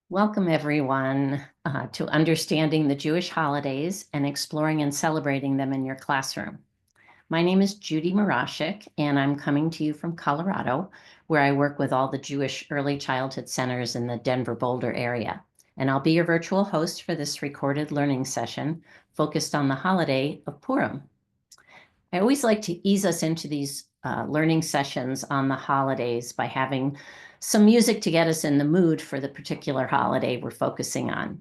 Welcome, everyone, to Understanding the Jewish Holidays and Exploring and Celebrating Them in Your Classroom. My name is Judy Marashik, and I'm coming to you from Colorado, where I work with all the Jewish early childhood centers in the Denver-Boulder area. And I'll be your virtual host for this recorded learning session focused on the holiday of Purim. I always like to ease us into these learning sessions on the holidays by having some music to get us in the mood for the particular holiday we're focusing on.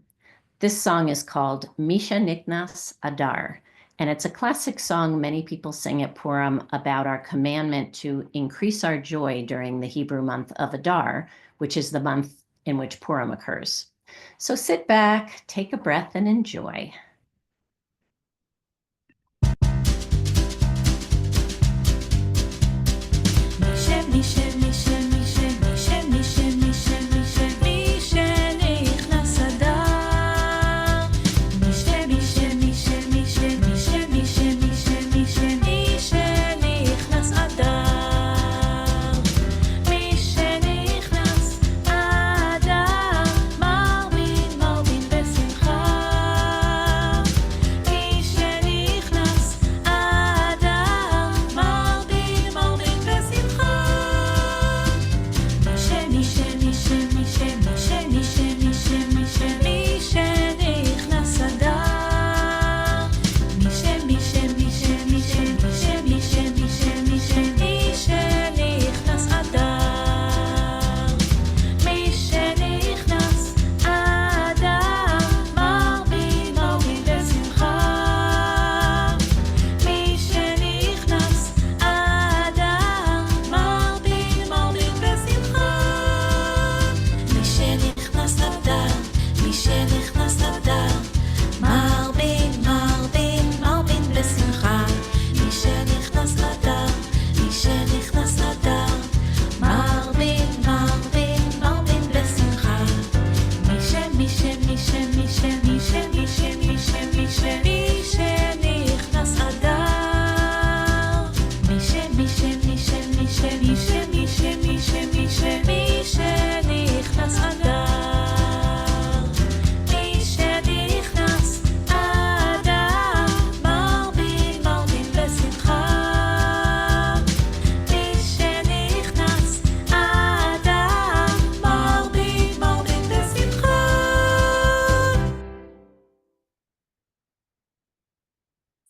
This song is called Misha Niknas Adar, and it's a classic song many people sing at Purim about our commandment to increase our joy during the Hebrew month of Adar, which is the month in which Purim occurs. So sit back, take a breath, and enjoy.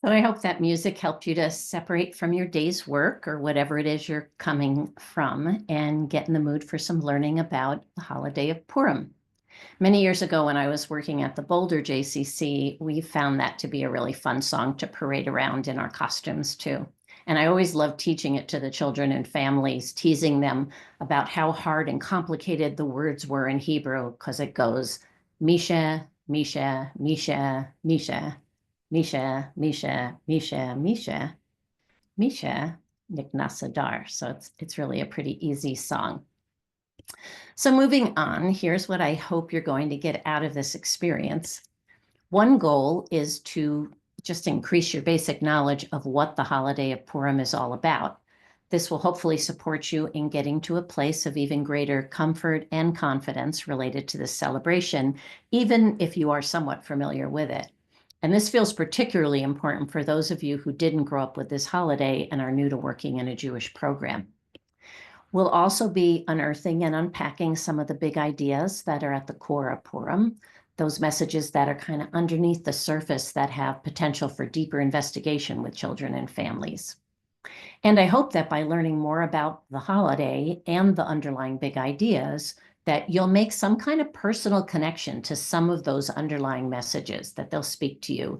So I hope that music helped you to separate from your day's work or whatever it is you're coming from and get in the mood for some learning about the holiday of Purim. Many years ago, when I was working at the Boulder JCC, we found that to be a really fun song to parade around in our costumes too. And I always loved teaching it to the children and families, teasing them about how hard and complicated the words were in Hebrew, because it goes Misha, Misha, Misha, Misha. Misha, Misha, Misha, Misha, Misha, Niknas Adar. So it's really a pretty easy song. So moving on, here's what I hope you're going to get out of this experience. One goal is to just increase your basic knowledge of what the holiday of Purim is all about. This will hopefully support you in getting to a place of even greater comfort and confidence related to this celebration, even if you are somewhat familiar with it. And this feels particularly important for those of you who didn't grow up with this holiday and are new to working in a Jewish program. We'll also be unearthing and unpacking some of the big ideas that are at the core of Purim, those messages that are kind of underneath the surface that have potential for deeper investigation with children and families. And I hope that by learning more about the holiday and the underlying big ideas, that you'll make some kind of personal connection to some of those underlying messages, that they'll speak to you.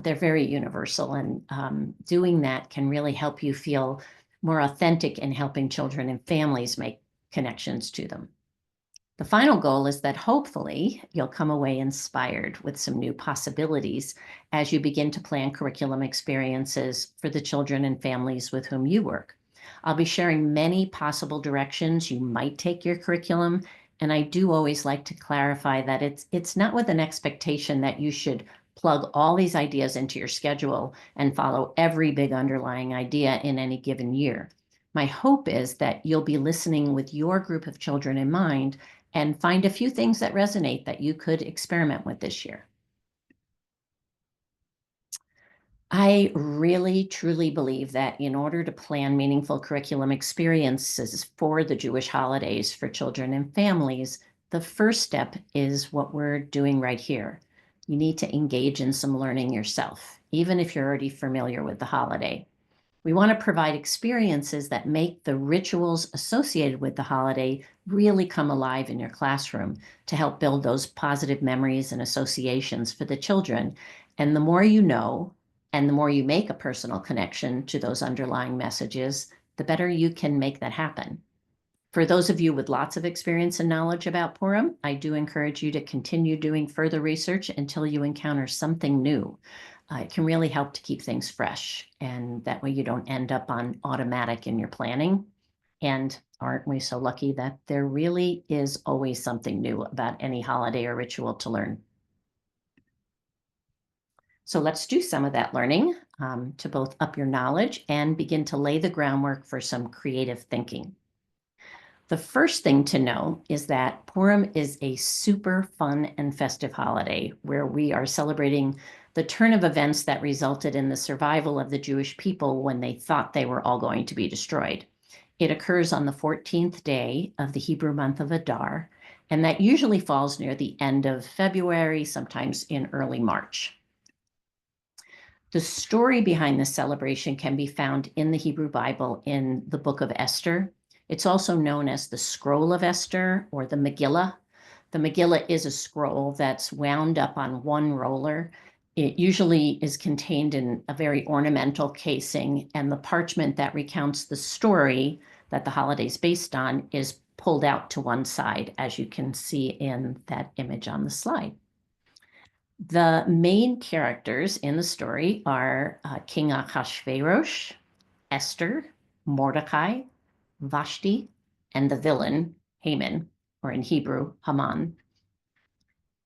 They're very universal, and doing that can really help you feel more authentic in helping children and families make connections to them. The final goal is that hopefully you'll come away inspired with some new possibilities as you begin to plan curriculum experiences for the children and families with whom you work. I'll be sharing many possible directions you might take your curriculum, and I do always like to clarify that it's not with an expectation that you should plug all these ideas into your schedule and follow every big underlying idea in any given year. My hope is that you'll be listening with your group of children in mind and find a few things that resonate that you could experiment with this year. I really, truly believe that in order to plan meaningful curriculum experiences for the Jewish holidays for children and families, the first step is what we're doing right here. You need to engage in some learning yourself, even if you're already familiar with the holiday. We want to provide experiences that make the rituals associated with the holiday really come alive in your classroom to help build those positive memories and associations for the children. And the more you know, and the more you make a personal connection to those underlying messages, the better you can make that happen. For those of you with lots of experience and knowledge about Purim, I do encourage you to continue doing further research until you encounter something new. It can really help to keep things fresh, and that way you don't end up on automatic in your planning. And aren't we so lucky that there really is always something new about any holiday or ritual to learn? So let's do some of that learning to both up your knowledge and begin to lay the groundwork for some creative thinking. The first thing to know is that Purim is a super fun and festive holiday where we are celebrating the turn of events that resulted in the survival of the Jewish people when they thought they were all going to be destroyed. It occurs on the 14th day of the Hebrew month of Adar, and that usually falls near the end of February, sometimes in early March. The story behind this celebration can be found in the Hebrew Bible in the book of Esther. It's also known as the Scroll of Esther or the Megillah. The Megillah is a scroll that's wound up on one roller. It usually is contained in a very ornamental casing, and the parchment that recounts the story that the holiday is based on is pulled out to one side, as you can see in that image on the slide. The main characters in the story are King Ahasuerus, Esther, Mordecai, Vashti, and the villain, Haman, or in Hebrew, Haman.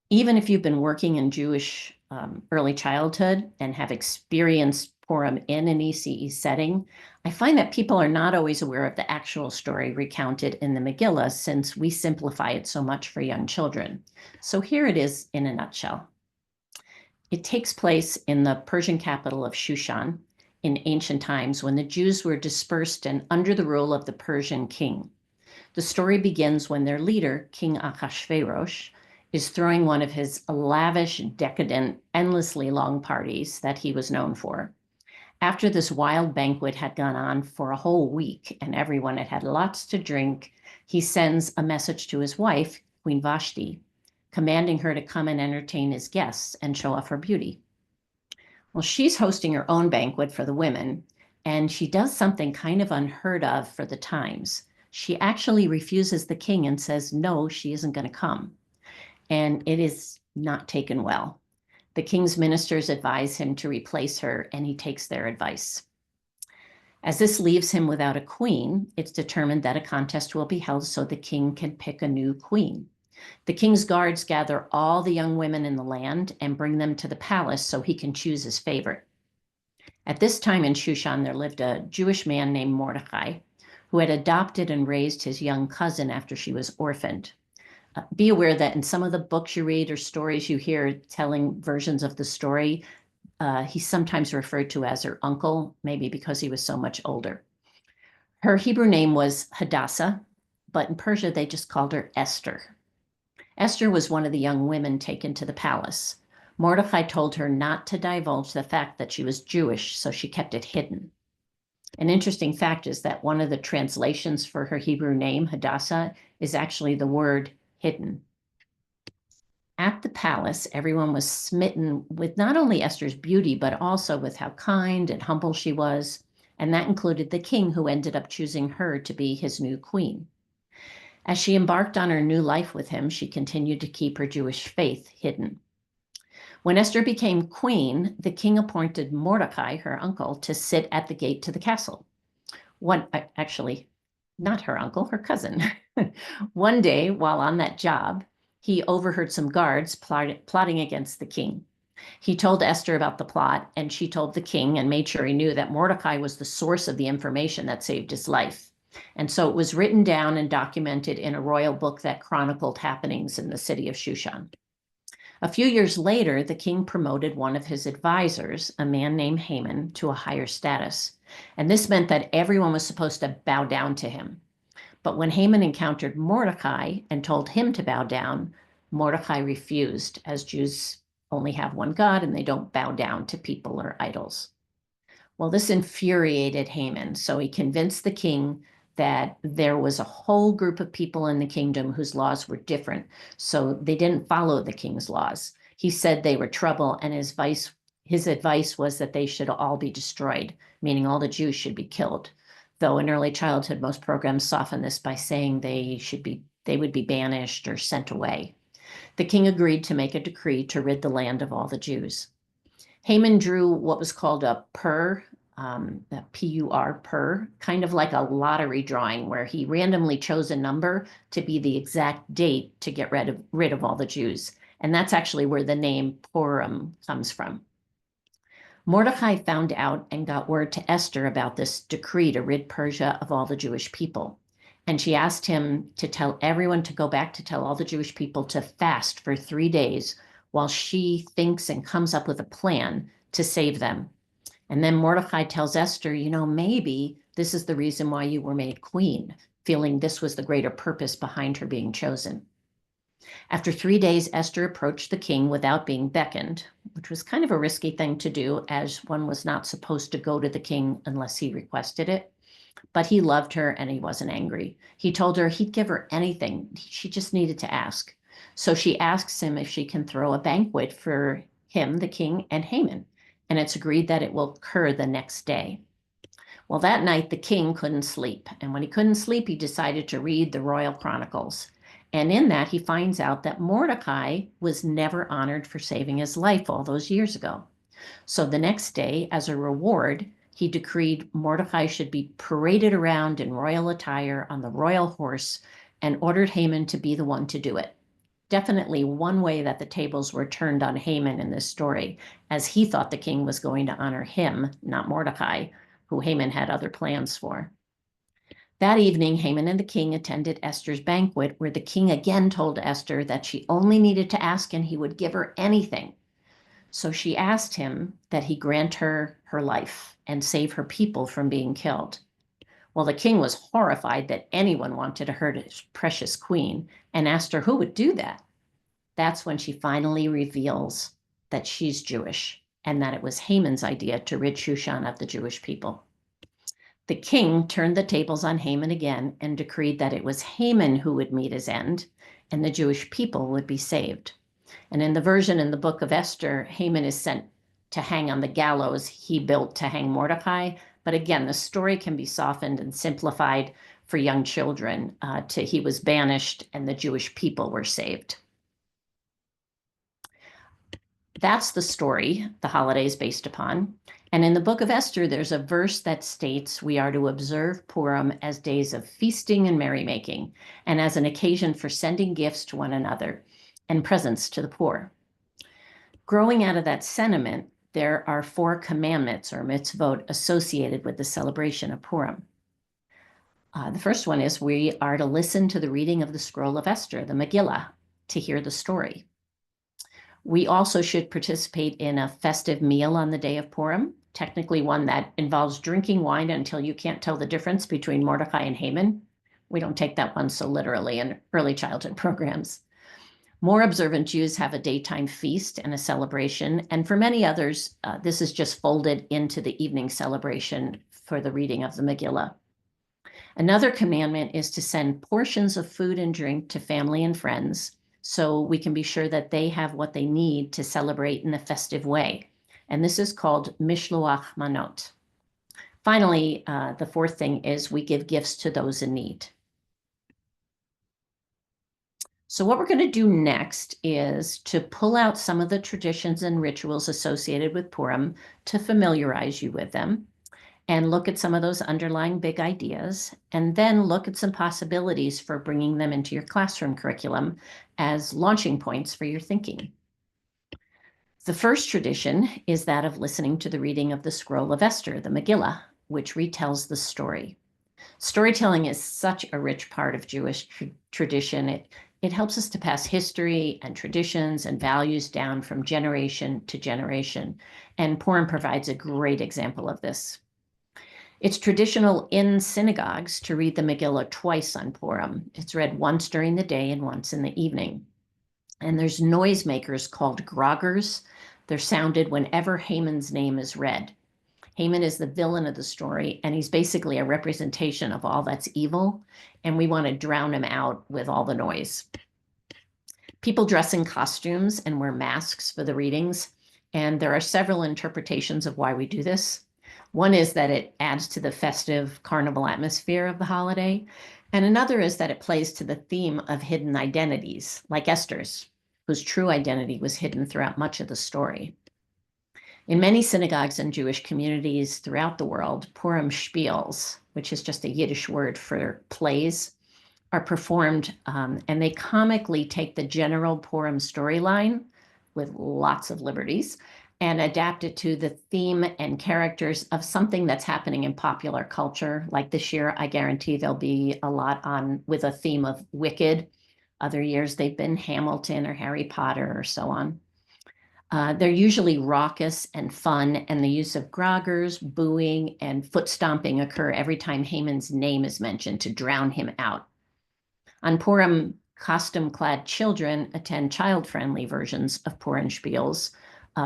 Even if you've been working in Jewish early childhood and have experienced Purim in an ECE setting, I find that people are not always aware of the actual story recounted in the Megillah, since we simplify it so much for young children. So here it is in a nutshell. It takes place in the Persian capital of Shushan in ancient times when the Jews were dispersed and under the rule of the Persian king. The story begins when their leader, King Ahasuerus, is throwing one of his lavish, decadent, endlessly long parties that he was known for. After this wild banquet had gone on for a whole week and everyone had had lots to drink, he sends a message to his wife, Queen Vashti, commanding her to come and entertain his guests and show off her beauty. Well, she's hosting her own banquet for the women, and she does something kind of unheard of for the times. She actually refuses the king and says, no, she isn't going to come. And it is not taken well. The king's ministers advise him to replace her, and he takes their advice. As this leaves him without a queen, it's determined that a contest will be held so the king can pick a new queen. The king's guards gather all the young women in the land and bring them to the palace so he can choose his favorite. At this time in Shushan, there lived a Jewish man named Mordecai, who had adopted and raised his young cousin after she was orphaned. Be aware that in some of the books you read or stories you hear telling versions of the story, he's sometimes referred to as her uncle, maybe because he was so much older. Her Hebrew name was Hadassah, but in Persia they just called her Esther. Esther was one of the young women taken to the palace. Mordecai told her not to divulge the fact that she was Jewish, so she kept it hidden. An interesting fact is that one of the translations for her Hebrew name, Hadassah, is actually the word hidden. At the palace, everyone was smitten with not only Esther's beauty, but also with how kind and humble she was, and that included the king, who ended up choosing her to be his new queen. As she embarked on her new life with him, she continued to keep her Jewish faith hidden. When Esther became queen, the king appointed Mordecai, her uncle, to sit at the gate to the castle. Actually, not her uncle, her cousin. One day, while on that job, he overheard some guards plotting against the king. He told Esther about the plot, and she told the king and made sure he knew that Mordecai was the source of the information that saved his life. And so it was written down and documented in a royal book that chronicled happenings in the city of Shushan. A few years later, the king promoted one of his advisors, a man named Haman, to a higher status. And this meant that everyone was supposed to bow down to him. But when Haman encountered Mordecai and told him to bow down, Mordecai refused, as Jews only have one God and they don't bow down to people or idols. Well, this infuriated Haman, so he convinced the king that there was a whole group of people in the kingdom whose laws were different, so they didn't follow the king's laws. He said they were trouble, and his advice was that they should all be destroyed, meaning all the Jews should be killed. Though in early childhood, most programs soften this by saying they would be banished or sent away. The king agreed to make a decree to rid the land of all the Jews. Haman drew what was called a pur, P-U-R, pur, kind of like a lottery drawing where he randomly chose a number to be the exact date to get rid of all the Jews. And that's actually where the name Purim comes from. Mordecai found out and got word to Esther about this decree to rid Persia of all the Jewish people. And she asked him to tell everyone to go back to tell all the Jewish people to fast for 3 days while she thinks and comes up with a plan to save them. And then Mordecai tells Esther, maybe this is the reason why you were made queen, feeling this was the greater purpose behind her being chosen. After 3 days, Esther approached the king without being beckoned, which was kind of a risky thing to do, as one was not supposed to go to the king unless he requested it. But he loved her and he wasn't angry. He told her he'd give her anything. She just needed to ask. So she asks him if she can throw a banquet for him, the king, and Haman. And it's agreed that it will occur the next day. Well, that night, the king couldn't sleep. And when he couldn't sleep, he decided to read the royal chronicles. And in that, he finds out that Mordecai was never honored for saving his life all those years ago. So the next day, as a reward, he decreed Mordecai should be paraded around in royal attire on the royal horse and ordered Haman to be the one to do it. Definitely one way that the tables were turned on Haman in this story, as he thought the king was going to honor him, not Mordecai, who Haman had other plans for. That evening, Haman and the king attended Esther's banquet, where the king again told Esther that she only needed to ask and he would give her anything. So she asked him that he grant her her life and save her people from being killed. Well, the king was horrified that anyone wanted to hurt his precious queen and asked her who would do that. That's when she finally reveals that she's Jewish and that it was Haman's idea to rid Shushan of the Jewish people. The king turned the tables on Haman again and decreed that it was Haman who would meet his end and the Jewish people would be saved. And in the version in the book of Esther, Haman is sent to hang on the gallows he built to hang Mordecai. But again, the story can be softened and simplified for young children to he was banished and the Jewish people were saved. That's the story the holiday is based upon. And in the book of Esther, there's a verse that states we are to observe Purim as days of feasting and merrymaking, and as an occasion for sending gifts to one another and presents to the poor. Growing out of that sentiment, there are 4 commandments or mitzvot associated with the celebration of Purim. The first one is we are to listen to the reading of the scroll of Esther, the Megillah, to hear the story. We also should participate in a festive meal on the day of Purim, technically one that involves drinking wine until you can't tell the difference between Mordecai and Haman. We don't take that one so literally in early childhood programs. More observant Jews have a daytime feast and a celebration, and for many others, this is just folded into the evening celebration for the reading of the Megillah. Another commandment is to send portions of food and drink to family and friends, so we can be sure that they have what they need to celebrate in a festive way. And this is called mishloach manot. Finally, the 4th thing is we give gifts to those in need. So what we're going to do next is to pull out some of the traditions and rituals associated with Purim to familiarize you with them, and look at some of those underlying big ideas, and then look at some possibilities for bringing them into your classroom curriculum as launching points for your thinking. The first tradition is that of listening to the reading of the scroll of Esther, the Megillah, which retells the story. Storytelling is such a rich part of Jewish tradition. It helps us to pass history and traditions and values down from generation to generation. And Purim provides a great example of this. It's traditional in synagogues to read the Megillah twice on Purim. It's read once during the day and once in the evening. And there's noisemakers called groggers. They're sounded whenever Haman's name is read. Haman is the villain of the story, and he's basically a representation of all that's evil, and we want to drown him out with all the noise. People dress in costumes and wear masks for the readings, and there are several interpretations of why we do this. One is that it adds to the festive carnival atmosphere of the holiday, and another is that it plays to the theme of hidden identities, like Esther's, whose true identity was hidden throughout much of the story. In many synagogues and Jewish communities throughout the world, Purim spiels, which is just a Yiddish word for plays, are performed, and they comically take the general Purim storyline with lots of liberties and adapt it to the theme and characters of something that's happening in popular culture. Like this year, I guarantee there'll be a lot on with a theme of Wicked. Other years, they've been Hamilton or Harry Potter or so on. They're usually raucous and fun, and the use of groggers, booing, and foot stomping occur every time Haman's name is mentioned to drown him out. On Purim, costume-clad children attend child-friendly versions of Purim spiels,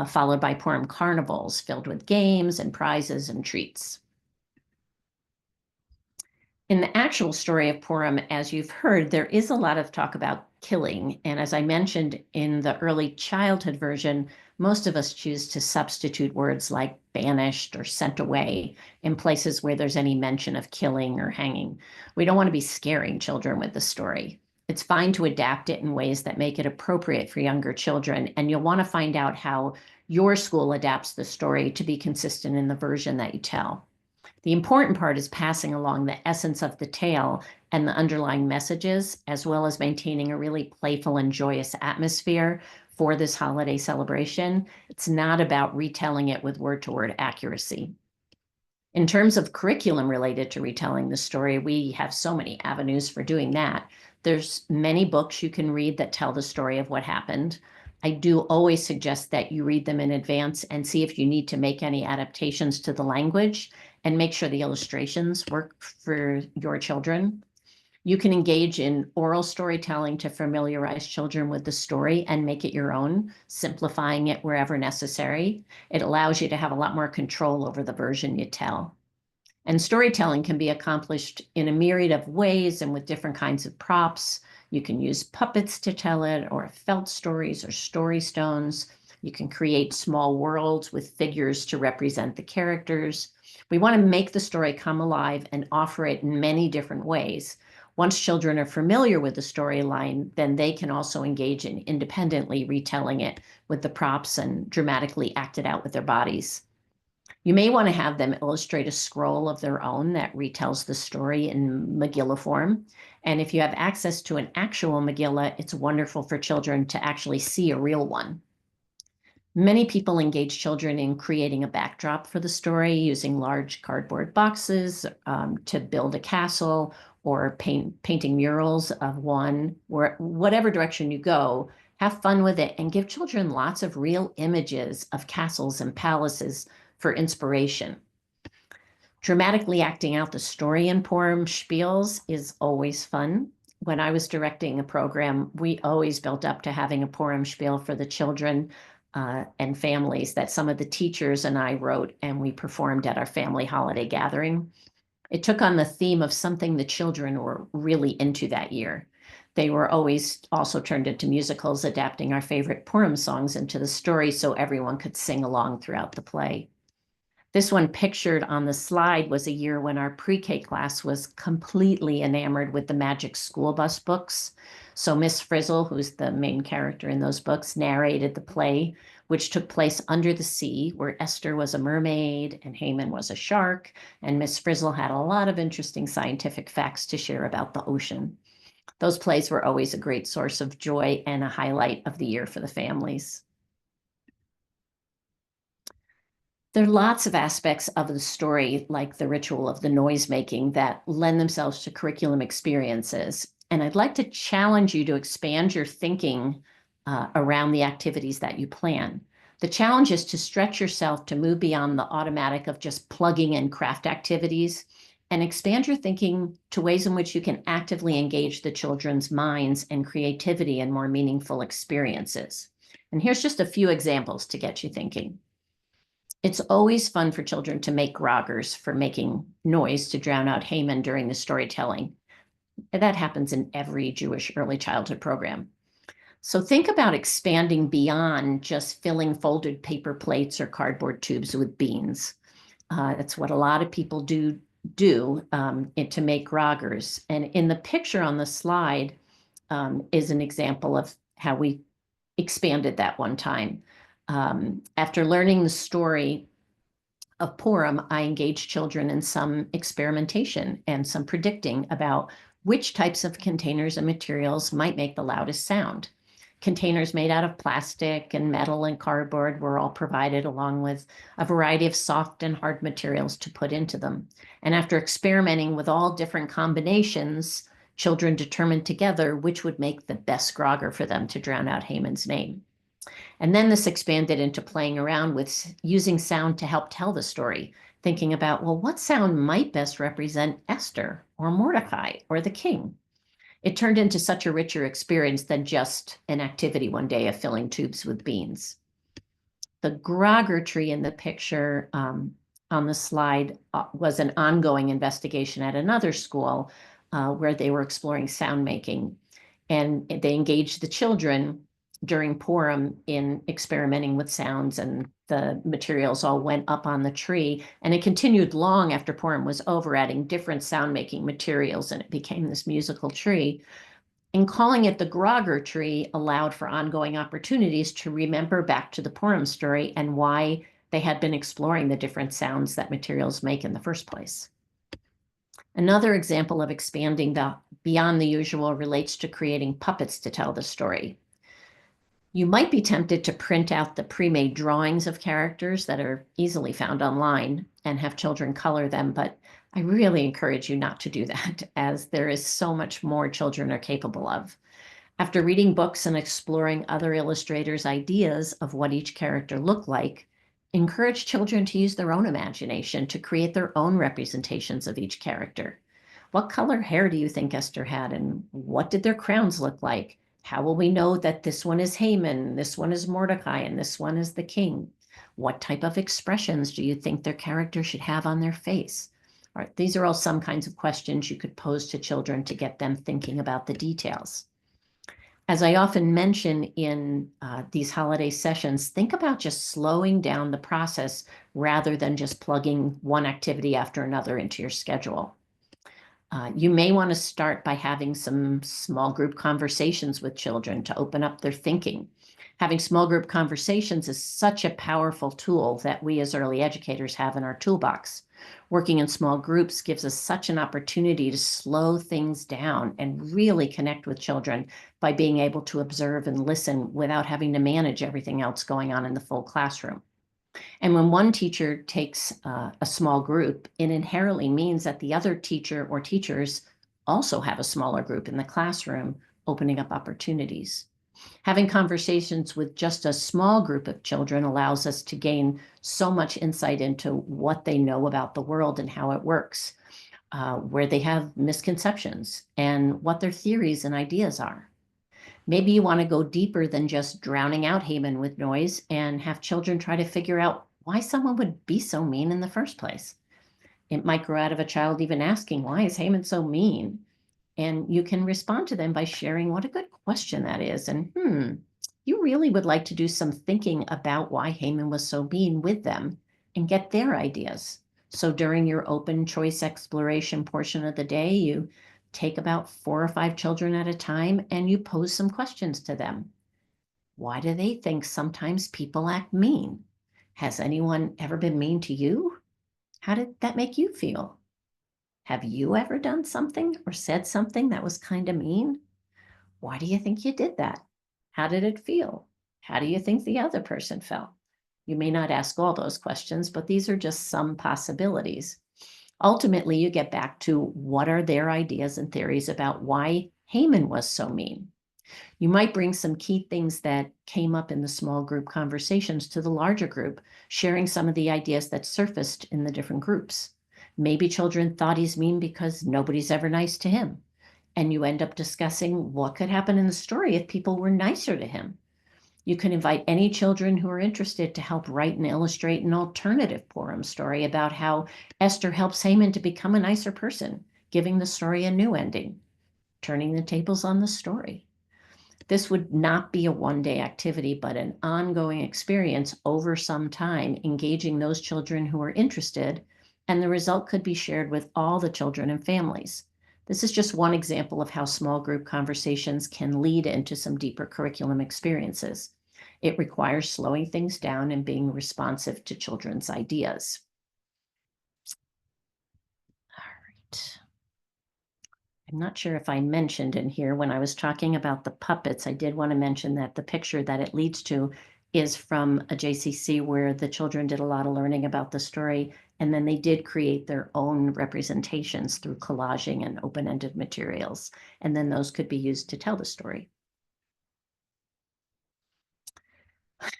followed by Purim carnivals filled with games and prizes and treats. In the actual story of Purim, as you've heard, there is a lot of talk about killing. And as I mentioned in the early childhood version, most of us choose to substitute words like banished or sent away in places where there's any mention of killing or hanging. We don't want to be scaring children with the story. It's fine to adapt it in ways that make it appropriate for younger children. And you'll want to find out how your school adapts the story to be consistent in the version that you tell. The important part is passing along the essence of the tale and the underlying messages, as well as maintaining a really playful and joyous atmosphere for this holiday celebration. It's not about retelling it with word-to-word accuracy. In terms of curriculum related to retelling the story, we have so many avenues for doing that. There's many books you can read that tell the story of what happened. I do always suggest that you read them in advance and see if you need to make any adaptations to the language and make sure the illustrations work for your children. You can engage in oral storytelling to familiarize children with the story and make it your own, simplifying it wherever necessary. It allows you to have a lot more control over the version you tell. And storytelling can be accomplished in a myriad of ways and with different kinds of props. You can use puppets to tell it, or felt stories or story stones. You can create small worlds with figures to represent the characters. We want to make the story come alive and offer it in many different ways. Once children are familiar with the storyline, then they can also engage in independently retelling it with the props and dramatically act it out with their bodies. You may want to have them illustrate a scroll of their own that retells the story in Megillah form. And if you have access to an actual Megillah, it's wonderful for children to actually see a real one. Many people engage children in creating a backdrop for the story using large cardboard boxes to build a castle or painting murals of one, or whatever direction you go, have fun with it and give children lots of real images of castles and palaces for inspiration. Dramatically acting out the story in Purim spiels is always fun. When I was directing a program, we always built up to having a Purim spiel for the children and families that some of the teachers and I wrote, and we performed at our family holiday gathering. It took on the theme of something the children were really into that year. They were always also turned into musicals, adapting our favorite Purim songs into the story so everyone could sing along throughout the play. This one pictured on the slide was a year when our pre-K class was completely enamored with the Magic School Bus books. So Miss Frizzle, who's the main character in those books, narrated the play, which took place under the sea, where Esther was a mermaid and Haman was a shark, and Miss Frizzle had a lot of interesting scientific facts to share about the ocean. Those plays were always a great source of joy and a highlight of the year for the families. There are lots of aspects of the story, like the ritual of the noise making, that lend themselves to curriculum experiences. And I'd like to challenge you to expand your thinking around the activities that you plan. The challenge is to stretch yourself to move beyond the automatic of just plugging in craft activities and expand your thinking to ways in which you can actively engage the children's minds and creativity in more meaningful experiences. And here's just a few examples to get you thinking. It's always fun for children to make groggers for making noise to drown out Haman during the storytelling. That happens in every Jewish early childhood program. So think about expanding beyond just filling folded paper plates or cardboard tubes with beans. That's what a lot of people do to make groggers. And in the picture on the slide is an example of how we expanded that one time. After learning the story of Purim, I engaged children in some experimentation and some predicting about which types of containers and materials might make the loudest sound. Containers made out of plastic and metal and cardboard were all provided, along with a variety of soft and hard materials to put into them. And after experimenting with all different combinations, children determined together which would make the best grogger for them to drown out Haman's name. And then this expanded into playing around with using sound to help tell the story, thinking about, well, what sound might best represent Esther or Mordecai or the king? It turned into such a richer experience than just an activity one day of filling tubes with beans. The grogger tree in the picture on the slide was an ongoing investigation at another school where they were exploring sound making. And they engaged the children during Purim in experimenting with sounds, and the materials all went up on the tree. And it continued long after Purim was over, adding different sound making materials, and it became this musical tree. And calling it the Grogger tree allowed for ongoing opportunities to remember back to the Purim story and why they had been exploring the different sounds that materials make in the first place. Another example of expanding beyond the usual relates to creating puppets to tell the story. You might be tempted to print out the pre-made drawings of characters that are easily found online and have children color them, but I really encourage you not to do that, as there is so much more children are capable of. After reading books and exploring other illustrators' ideas of what each character looked like, encourage children to use their own imagination to create their own representations of each character. What color hair do you think Esther had, and what did their crowns look like? How will we know that this one is Haman, this one is Mordecai, and this one is the king? What type of expressions do you think their character should have on their face? All right, these are all some kinds of questions you could pose to children to get them thinking about the details. As I often mention in these holiday sessions, think about just slowing down the process rather than just plugging one activity after another into your schedule. You may want to start by having some small group conversations with children to open up their thinking. Having small group conversations is such a powerful tool that we as early educators have in our toolbox. Working in small groups gives us such an opportunity to slow things down and really connect with children by being able to observe and listen without having to manage everything else going on in the full classroom. And when one teacher takes a small group, it inherently means that the other teacher or teachers also have a smaller group in the classroom, opening up opportunities. Having conversations with just a small group of children allows us to gain so much insight into what they know about the world and how it works, where they have misconceptions, and what their theories and ideas are. Maybe you want to go deeper than just drowning out Haman with noise and have children try to figure out why someone would be so mean in the first place. It might grow out of a child even asking, why is Haman so mean? And you can respond to them by sharing what a good question that is. And you really would like to do some thinking about why Haman was so mean with them and get their ideas. So during your open choice exploration portion of the day, you take about 4 or 5 children at a time and you pose some questions to them. Why do they think sometimes people act mean? Has anyone ever been mean to you? How did that make you feel? Have you ever done something or said something that was kind of mean? Why do you think you did that? How did it feel? How do you think the other person felt? You may not ask all those questions, but these are just some possibilities. Ultimately, you get back to what are their ideas and theories about why Haman was so mean. You might bring some key things that came up in the small group conversations to the larger group, sharing some of the ideas that surfaced in the different groups. Maybe children thought he's mean because nobody's ever nice to him. And you end up discussing what could happen in the story if people were nicer to him. You can invite any children who are interested to help write and illustrate an alternative Purim story about how Esther helps Haman to become a nicer person, giving the story a new ending, turning the tables on the story. This would not be a one-day activity, but an ongoing experience over some time, engaging those children who are interested, and the result could be shared with all the children and families. This is just one example of how small group conversations can lead into some deeper curriculum experiences. It requires slowing things down and being responsive to children's ideas. All right. I'm not sure if I mentioned in here when I was talking about the puppets, I did want to mention that the picture that it leads to is from a JCC where the children did a lot of learning about the story, and then they did create their own representations through collaging and open-ended materials, and then those could be used to tell the story.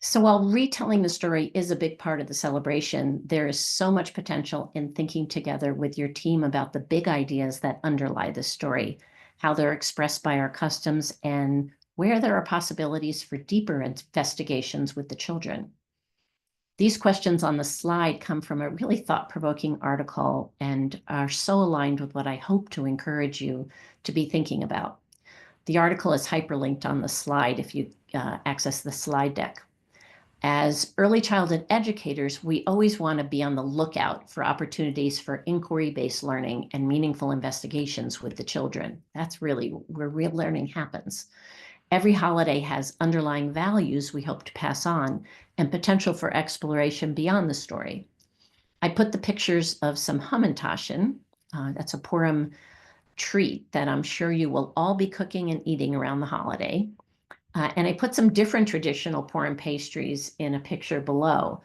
So while retelling the story is a big part of the celebration, there is so much potential in thinking together with your team about the big ideas that underlie the story, how they're expressed by our customs, and where there are possibilities for deeper investigations with the children. These questions on the slide come from a really thought-provoking article and are so aligned with what I hope to encourage you to be thinking about. The article is hyperlinked on the slide if you access the slide deck. As early childhood educators, we always want to be on the lookout for opportunities for inquiry-based learning and meaningful investigations with the children. That's really where real learning happens. Every holiday has underlying values we hope to pass on and potential for exploration beyond the story. I put the pictures of some Hamantaschen, that's a Purim treat that I'm sure you will all be cooking and eating around the holiday. And I put some different traditional Purim pastries in a picture below.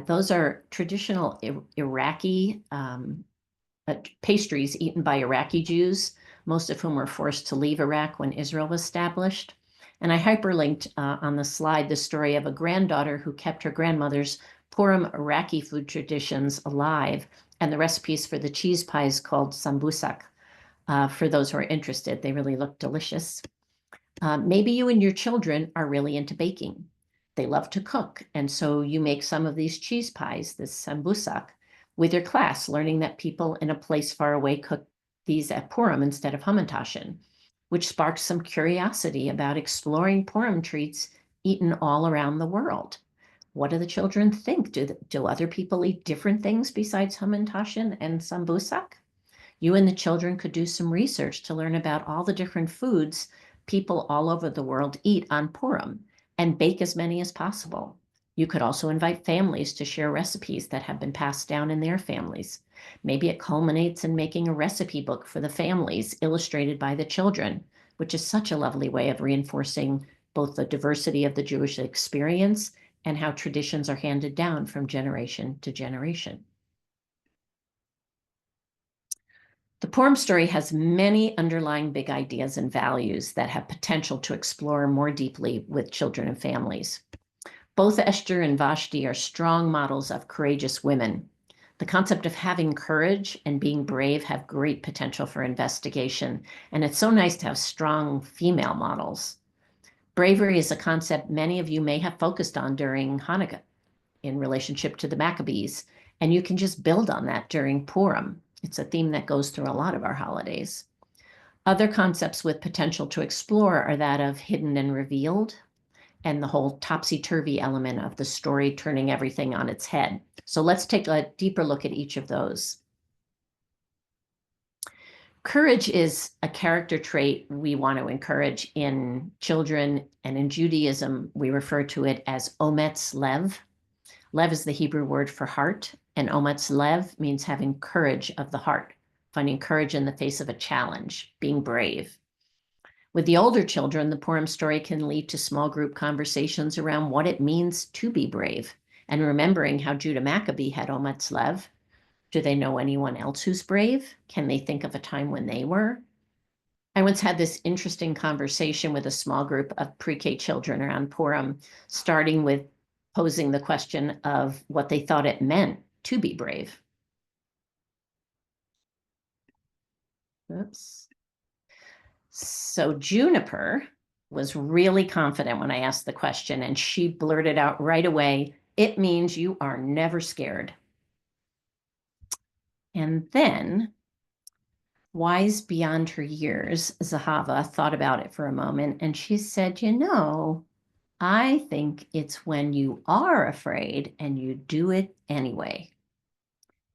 Those are traditional Iraqi pastries eaten by Iraqi Jews, most of whom were forced to leave Iraq when Israel was established. And I hyperlinked on the slide the story of a granddaughter who kept her grandmother's Purim Iraqi food traditions alive, and the recipes for the cheese pies called sambusak. For those who are interested, they really look delicious. Maybe you and your children are really into baking. They love to cook, and so you make some of these cheese pies, this sambusak, with your class, learning that people in a place far away cook these at Purim instead of Hamantaschen, which sparks some curiosity about exploring Purim treats eaten all around the world. What do the children think? Do other people eat different things besides Hamantaschen and sambusak? You and the children could do some research to learn about all the different foods people all over the world eat on Purim and bake as many as possible. You could also invite families to share recipes that have been passed down in their families. Maybe it culminates in making a recipe book for the families illustrated by the children, which is such a lovely way of reinforcing both the diversity of the Jewish experience and how traditions are handed down from generation to generation. The Purim story has many underlying big ideas and values that have potential to explore more deeply with children and families. Both Esther and Vashti are strong models of courageous women. The concept of having courage and being brave have great potential for investigation, and it's so nice to have strong female models. Bravery is a concept many of you may have focused on during Hanukkah in relationship to the Maccabees, and you can just build on that during Purim. It's a theme that goes through a lot of our holidays. Other concepts with potential to explore are that of hidden and revealed, and the whole topsy-turvy element of the story turning everything on its head. So let's take a deeper look at each of those. Courage is a character trait we want to encourage in children, and in Judaism, we refer to it as ometz lev. Lev is the Hebrew word for heart, and ometz lev means having courage of the heart, finding courage in the face of a challenge, being brave. With the older children, the Purim story can lead to small group conversations around what it means to be brave and remembering how Judah Maccabee had Ometz Lev. Do they know anyone else who's brave? Can they think of a time when they were? I once had this interesting conversation with a small group of pre-K children around Purim, starting with posing the question of what they thought it meant to be brave. Oops. So Juniper was really confident when I asked the question, and she blurted out right away, "It means you are never scared." And then, wise beyond her years, Zahava thought about it for a moment, and she said, I think it's when you are afraid and you do it anyway.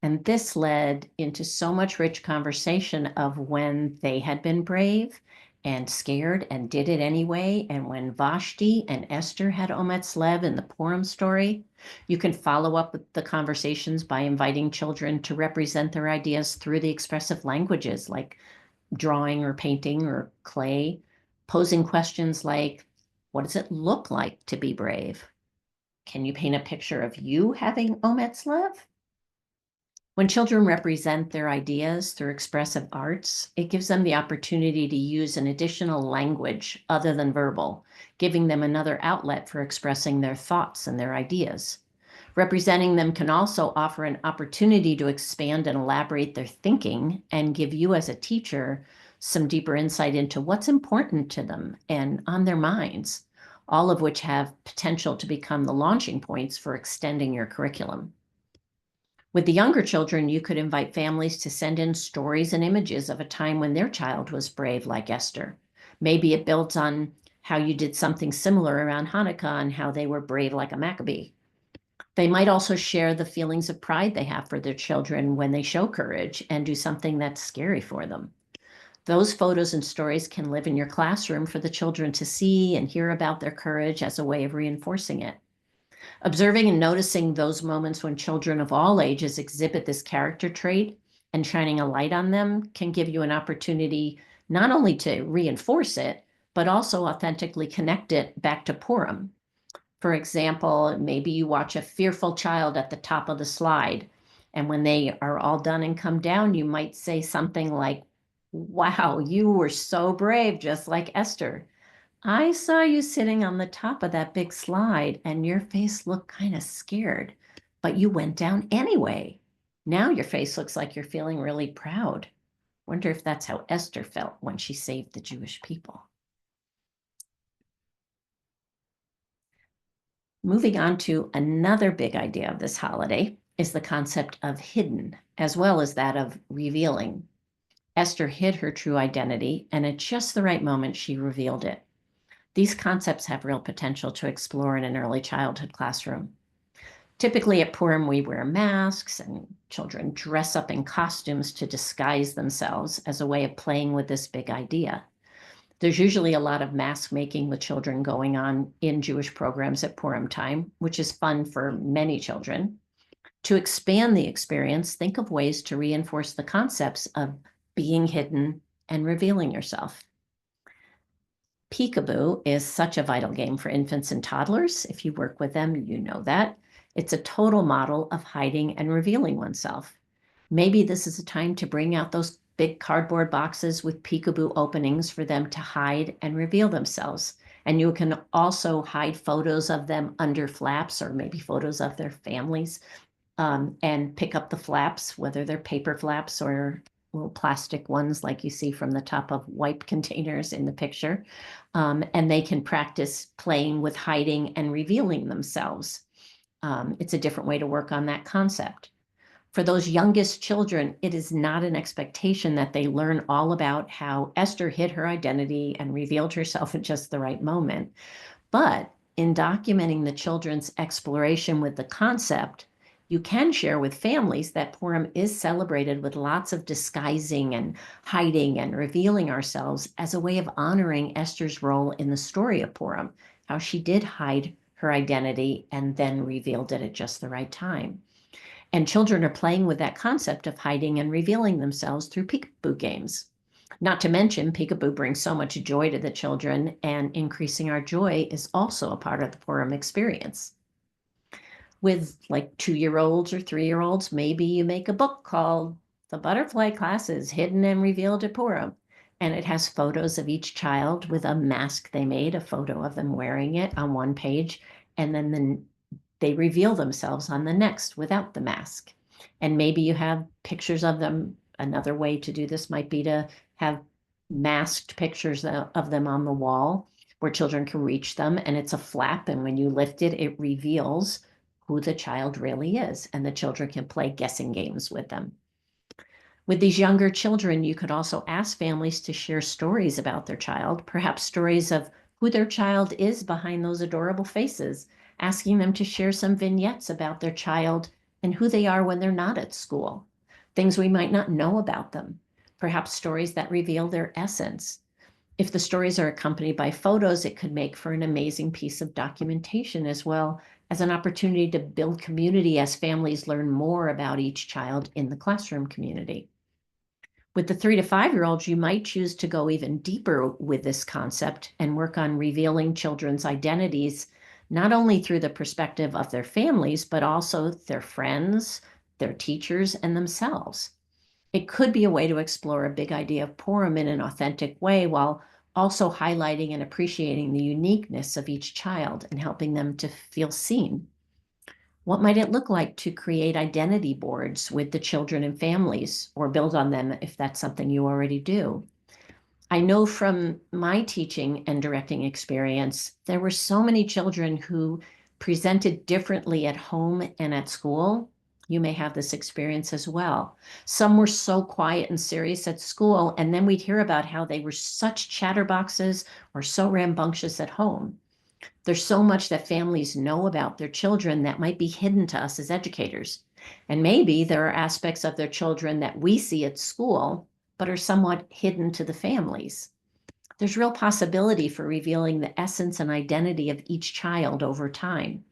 And this led into so much rich conversation of when they had been brave and scared and did it anyway. And when Vashti and Esther had Ometz Lev in the Purim story, you can follow up with the conversations by inviting children to represent their ideas through the expressive languages like drawing or painting or clay, posing questions like, what does it look like to be brave? Can you paint a picture of you having Ometz Lev? When children represent their ideas through expressive arts, it gives them the opportunity to use an additional language other than verbal, giving them another outlet for expressing their thoughts and their ideas. Representing them can also offer an opportunity to expand and elaborate their thinking and give you as a teacher some deeper insight into what's important to them and on their minds, all of which have potential to become the launching points for extending your curriculum. With the younger children, you could invite families to send in stories and images of a time when their child was brave, like Esther. Maybe it builds on how you did something similar around Hanukkah and how they were brave like a Maccabee. They might also share the feelings of pride they have for their children when they show courage and do something that's scary for them. Those photos and stories can live in your classroom for the children to see and hear about their courage as a way of reinforcing it. Observing and noticing those moments when children of all ages exhibit this character trait and shining a light on them can give you an opportunity not only to reinforce it, but also authentically connect it back to Purim. For example, maybe you watch a fearful child at the top of the slide, and when they are all done and come down, you might say something like, "Wow, you were so brave, just like Esther. I saw you sitting on the top of that big slide and your face looked kind of scared, but you went down anyway. Now your face looks like you're feeling really proud. Wonder if that's how Esther felt when she saved the Jewish people." Moving on to another big idea of this holiday is the concept of hidden, as well as that of revealing. Esther hid her true identity, and at just the right moment, she revealed it. These concepts have real potential to explore in an early childhood classroom. Typically at Purim, we wear masks and children dress up in costumes to disguise themselves as a way of playing with this big idea. There's usually a lot of mask making with children going on in Jewish programs at Purim time, which is fun for many children. To expand the experience, think of ways to reinforce the concepts of being hidden and revealing yourself. Peekaboo is such a vital game for infants and toddlers. If you work with them, you know that. It's a total model of hiding and revealing oneself. Maybe this is a time to bring out those big cardboard boxes with peekaboo openings for them to hide and reveal themselves. And you can also hide photos of them under flaps or maybe photos of their families, and pick up the flaps, whether they're paper flaps or little plastic ones like you see from the top of wipe containers in the picture. And they can practice playing with hiding and revealing themselves. It's a different way to work on that concept. For those youngest children, it is not an expectation that they learn all about how Esther hid her identity and revealed herself at just the right moment. But in documenting the children's exploration with the concept, you can share with families that Purim is celebrated with lots of disguising and hiding and revealing ourselves as a way of honoring Esther's role in the story of Purim, how she did hide her identity and then revealed it at just the right time. And children are playing with that concept of hiding and revealing themselves through peekaboo games. Not to mention, peekaboo brings so much joy to the children, and increasing our joy is also a part of the Purim experience. With like 2-year-olds or 3-year-olds, maybe you make a book called The Butterfly Classes Hidden and Revealed at Purim. And it has photos of each child with a mask they made, a photo of them wearing it on one page. And then they reveal themselves on the next without the mask. And maybe you have pictures of them. Another way to do this might be to have masked pictures of them on the wall where children can reach them. And it's a flap. And when you lift it, it reveals who the child really is. And the children can play guessing games with them. With these younger children, you could also ask families to share stories about their child, perhaps stories of who their child is behind those adorable faces, asking them to share some vignettes about their child and who they are when they're not at school, things we might not know about them, perhaps stories that reveal their essence. If the stories are accompanied by photos, it could make for an amazing piece of documentation as well as an opportunity to build community as families learn more about each child in the classroom community. With the 3 to 5-year-olds, you might choose to go even deeper with this concept and work on revealing children's identities, not only through the perspective of their families, but also their friends, their teachers, and themselves. It could be a way to explore a big idea of Purim in an authentic way while also highlighting and appreciating the uniqueness of each child and helping them to feel seen. What might it look like to create identity boards with the children and families or build on them if that's something you already do? I know from my teaching and directing experience, there were so many children who presented differently at home and at school. You may have this experience as well. Some were so quiet and serious at school, and then we'd hear about how they were such chatterboxes or so rambunctious at home. There's so much that families know about their children that might be hidden to us as educators. And maybe there are aspects of their children that we see at school, but are somewhat hidden to the families. There's real possibility for revealing the essence and identity of each child over time.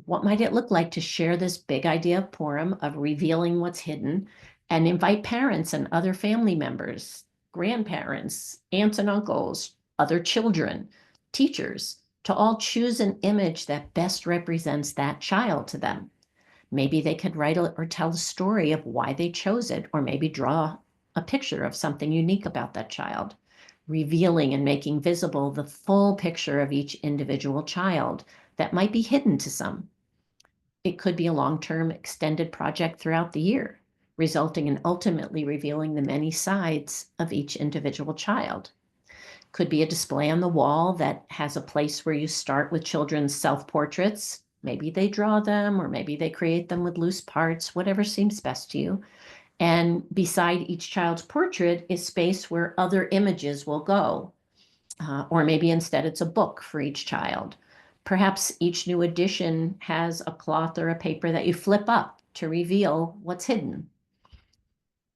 What might it look like to share this big idea of Purim, of revealing what's hidden, and invite parents and other family members, grandparents, aunts and uncles, other children, teachers, to all choose an image that best represents that child to them? Maybe they could write or tell a story of why they chose it, or maybe draw a picture of something unique about that child, revealing and making visible the full picture of each individual child that might be hidden to some. It could be a long-term extended project throughout the year, resulting in ultimately revealing the many sides of each individual child. Could be a display on the wall that has a place where you start with children's self-portraits. Maybe they draw them, or maybe they create them with loose parts, whatever seems best to you. And beside each child's portrait is space where other images will go. Or maybe instead it's a book for each child. Perhaps each new edition has a cloth or a paper that you flip up to reveal what's hidden.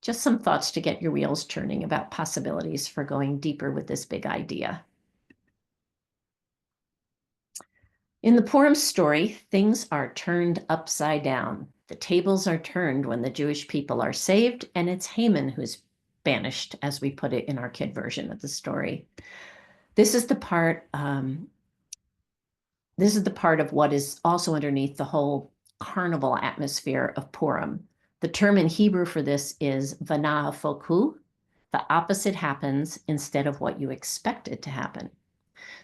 Just some thoughts to get your wheels turning about possibilities for going deeper with this big idea. In the Purim story, things are turned upside down. The tables are turned when the Jewish people are saved, and it's Haman who's banished, as we put it in our kid version of the story. This is the part of what is also underneath the whole carnival atmosphere of Purim. The term in Hebrew for this is v'na'afoku. The opposite happens instead of what you expect it to happen.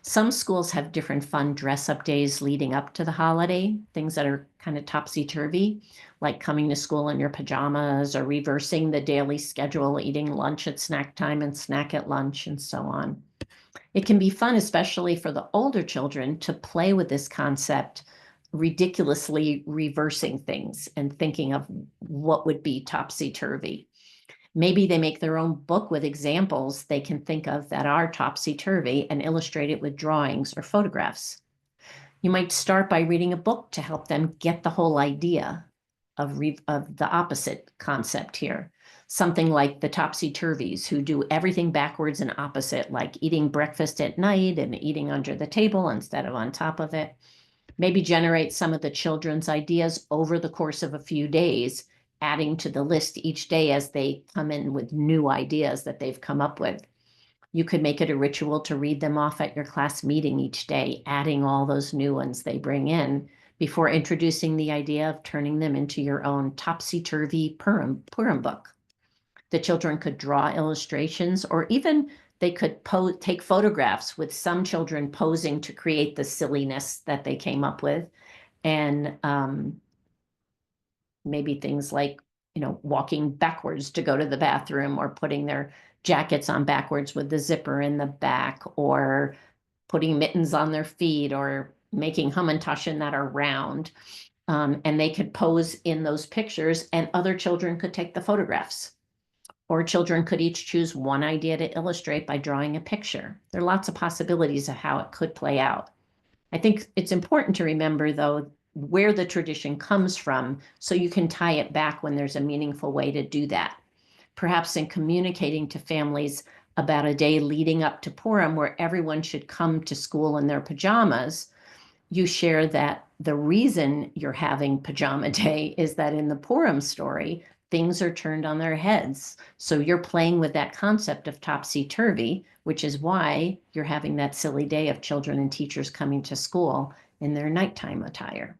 Some schools have different fun dress-up days leading up to the holiday, things that are kind of topsy-turvy, like coming to school in your pajamas or reversing the daily schedule, eating lunch at snack time and snack at lunch, and so on. It can be fun, especially for the older children, to play with this concept, ridiculously reversing things and thinking of what would be topsy-turvy. Maybe they make their own book with examples they can think of that are topsy-turvy and illustrate it with drawings or photographs. You might start by reading a book to help them get the whole idea of the opposite concept here. Something like the topsy-turvies, who do everything backwards and opposite, like eating breakfast at night and eating under the table instead of on top of it. Maybe generate some of the children's ideas over the course of a few days, adding to the list each day as they come in with new ideas that they've come up with. You could make it a ritual to read them off at your class meeting each day, adding all those new ones they bring in, before introducing the idea of turning them into your own topsy-turvy Purim book. The children could draw illustrations, or even they could take photographs with some children posing to create the silliness that they came up with. And maybe things like, walking backwards to go to the bathroom, or putting their jackets on backwards with the zipper in the back, or putting mittens on their feet, or making hamantaschen that are round. And they could pose in those pictures, and other children could take the photographs. Or children could each choose one idea to illustrate by drawing a picture. There are lots of possibilities of how it could play out. I think it's important to remember, though, where the tradition comes from, so you can tie it back when there's a meaningful way to do that. Perhaps in communicating to families about a day leading up to Purim where everyone should come to school in their pajamas, you share that the reason you're having pajama day is that in the Purim story, things are turned on their heads. So you're playing with that concept of topsy-turvy, which is why you're having that silly day of children and teachers coming to school in their nighttime attire.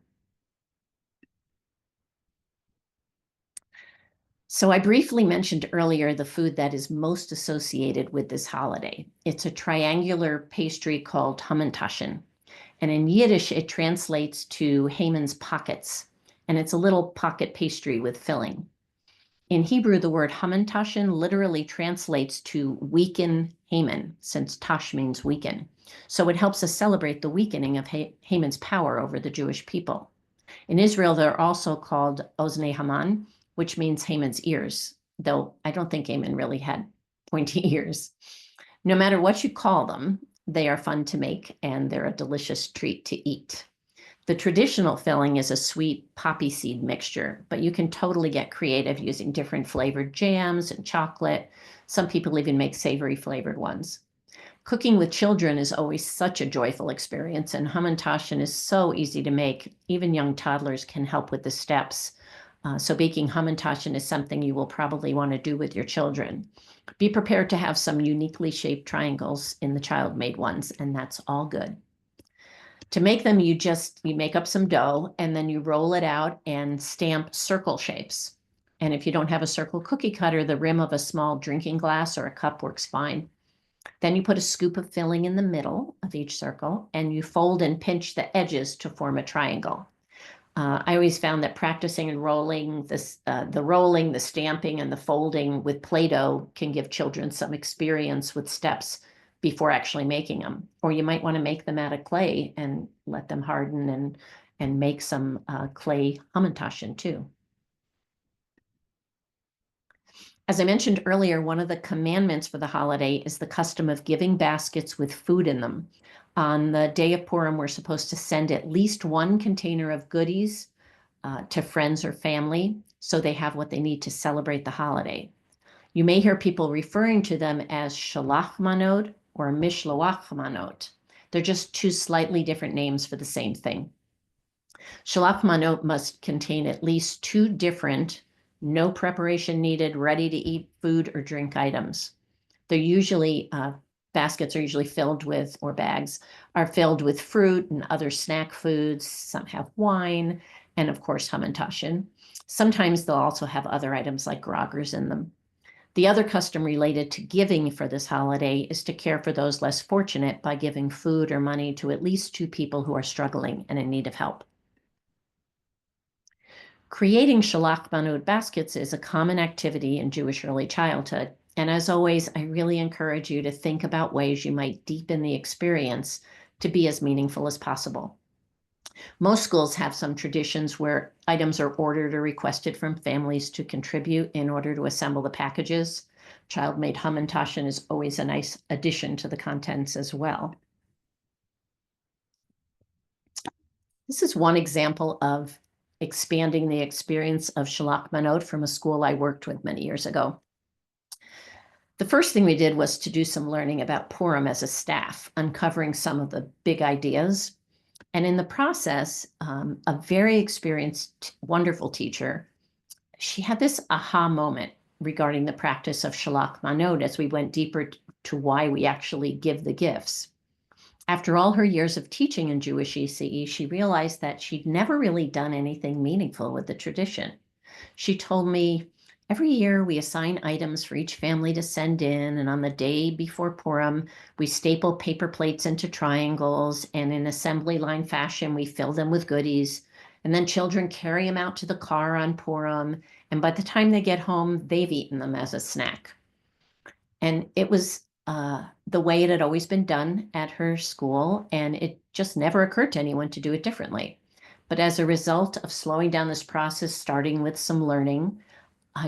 So I briefly mentioned earlier the food that is most associated with this holiday. It's a triangular pastry called hamantaschen. And in Yiddish, it translates to Haman's pockets. And it's a little pocket pastry with filling. In Hebrew, the word hamantaschen literally translates to weaken Haman, since tash means weaken. So it helps us celebrate the weakening of Haman's power over the Jewish people. In Israel, they're also called Oznei Haman, which means Haman's ears, though I don't think Haman really had pointy ears. No matter what you call them, they are fun to make, and they're a delicious treat to eat. The traditional filling is a sweet poppy seed mixture, but you can totally get creative using different flavored jams and chocolate. Some people even make savory flavored ones. Cooking with children is always such a joyful experience, and hamantaschen is so easy to make. Even young toddlers can help with the steps. So baking hamantaschen is something you will probably want to do with your children. Be prepared to have some uniquely shaped triangles in the child-made ones, and that's all good. To make them, you make up some dough, and then you roll it out and stamp circle shapes. And if you don't have a circle cookie cutter, the rim of a small drinking glass or a cup works fine. Then you put a scoop of filling in the middle of each circle, and you fold and pinch the edges to form a triangle. I always found that practicing and rolling the rolling, the stamping, and the folding with Play-Doh can give children some experience with steps before actually making them. Or you might want to make them out of clay and let them harden and make some clay hamantaschen too. As I mentioned earlier, one of the commandments for the holiday is the custom of giving baskets with food in them. On the day of Purim, we're supposed to send at least one container of goodies to friends or family, so they have what they need to celebrate the holiday. You may hear people referring to them as shalach manot or mishloach manot. They're just two slightly different names for the same thing. Shalach manot must contain at least two different, no preparation needed, ready to eat food or drink items. They're usually, baskets are usually filled with, or bags are filled with fruit and other snack foods. Some have wine, and of course, hamantaschen. Sometimes they'll also have other items like grogers in them. The other custom related to giving for this holiday is to care for those less fortunate by giving food or money to at least two people who are struggling and in need of help. Creating shalach manot baskets is a common activity in Jewish early childhood. And as always, I really encourage you to think about ways you might deepen the experience to be as meaningful as possible. Most schools have some traditions where items are ordered or requested from families to contribute in order to assemble the packages. Child-made hamantaschen is always a nice addition to the contents as well. This is one example of expanding the experience of shalach manot from a school I worked with many years ago. The first thing we did was to do some learning about Purim as a staff, uncovering some of the big ideas. And in the process, a very experienced, wonderful teacher, she had this aha moment regarding the practice of shalach manot as we went deeper to why we actually give the gifts. After all her years of teaching in Jewish ECE, she realized that she'd never really done anything meaningful with the tradition. She told me, every year we assign items for each family to send in, and on the day before Purim, we staple paper plates into triangles, and in assembly line fashion, we fill them with goodies. And then children carry them out to the car on Purim, and by the time they get home, they've eaten them as a snack. And it was the way it had always been done at her school, and it just never occurred to anyone to do it differently. But as a result of slowing down this process, starting with some learning,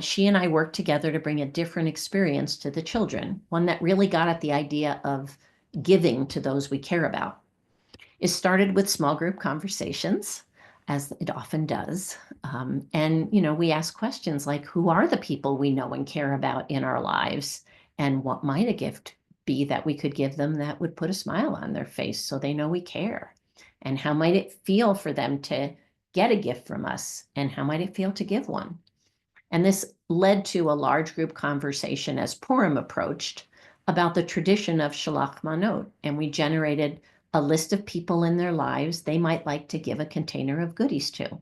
she and I worked together to bring a different experience to the children, one that really got at the idea of giving to those we care about. It started with small group conversations, as it often does. And, we ask questions like, who are the people we know and care about in our lives? And what might a gift be that we could give them that would put a smile on their face so they know we care? And how might it feel for them to get a gift from us? And how might it feel to give one? And this led to a large group conversation as Purim approached about the tradition of Shalach Manot. And we generated a list of people in their lives they might like to give a container of goodies to.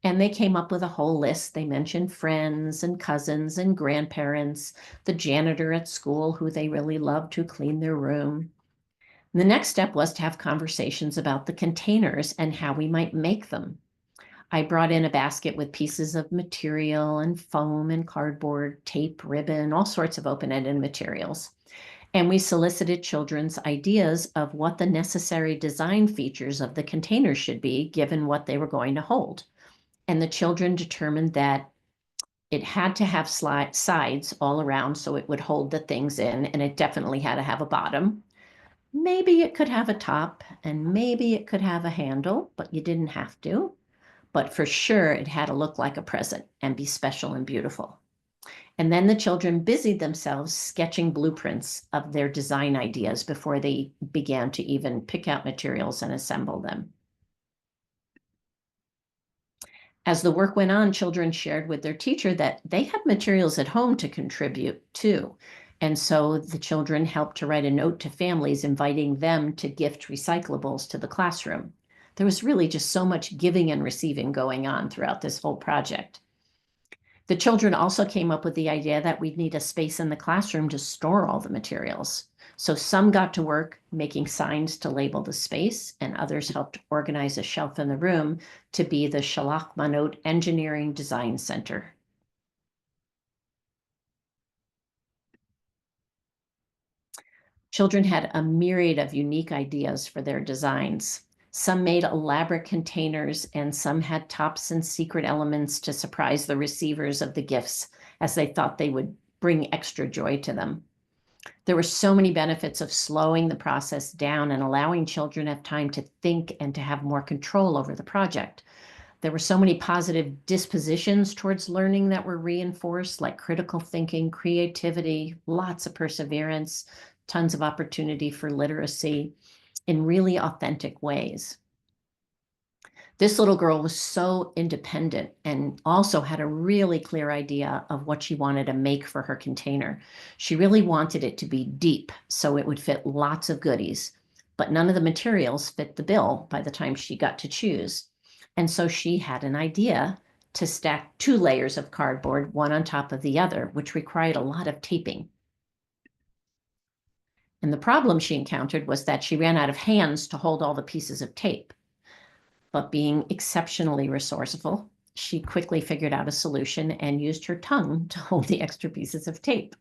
And they came up with a whole list. They mentioned friends and cousins and grandparents, the janitor at school who they really loved to clean their room. And the next step was to have conversations about the containers and how we might make them. I brought in a basket with pieces of material and foam and cardboard, tape, ribbon, all sorts of open-ended materials. And we solicited children's ideas of what the necessary design features of the container should be, given what they were going to hold. And the children determined that it had to have sides all around so it would hold the things in, and it definitely had to have a bottom. Maybe it could have a top, and maybe it could have a handle, but you didn't have to. But for sure, it had to look like a present and be special and beautiful. And then the children busied themselves sketching blueprints of their design ideas before they began to even pick out materials and assemble them. As the work went on, children shared with their teacher that they had materials at home to contribute too. And so the children helped to write a note to families inviting them to gift recyclables to the classroom. There was really just so much giving and receiving going on throughout this whole project. The children also came up with the idea that we'd need a space in the classroom to store all the materials. So some got to work making signs to label the space, and others helped organize a shelf in the room to be the Shalach Manot Engineering Design Center. Children had a myriad of unique ideas for their designs. Some made elaborate containers, and some had tops and secret elements to surprise the receivers of the gifts, as they thought they would bring extra joy to them. There were so many benefits of slowing the process down and allowing children have time to think and to have more control over the project. There were so many positive dispositions towards learning that were reinforced, like critical thinking, creativity, lots of perseverance, tons of opportunity for literacy in really authentic ways. This little girl was so independent and also had a really clear idea of what she wanted to make for her container. She really wanted it to be deep so it would fit lots of goodies, but none of the materials fit the bill by the time she got to choose. And so she had an idea to stack 2 layers of cardboard, one on top of the other, which required a lot of taping. And the problem she encountered was that she ran out of hands to hold all the pieces of tape. But being exceptionally resourceful, she quickly figured out a solution and used her tongue to hold the extra pieces of tape.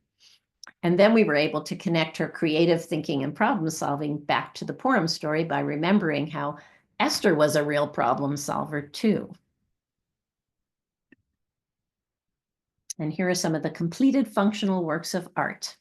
And then we were able to connect her creative thinking and problem solving back to the Purim story by remembering how Esther was a real problem solver too. And here are some of the completed functional works of art.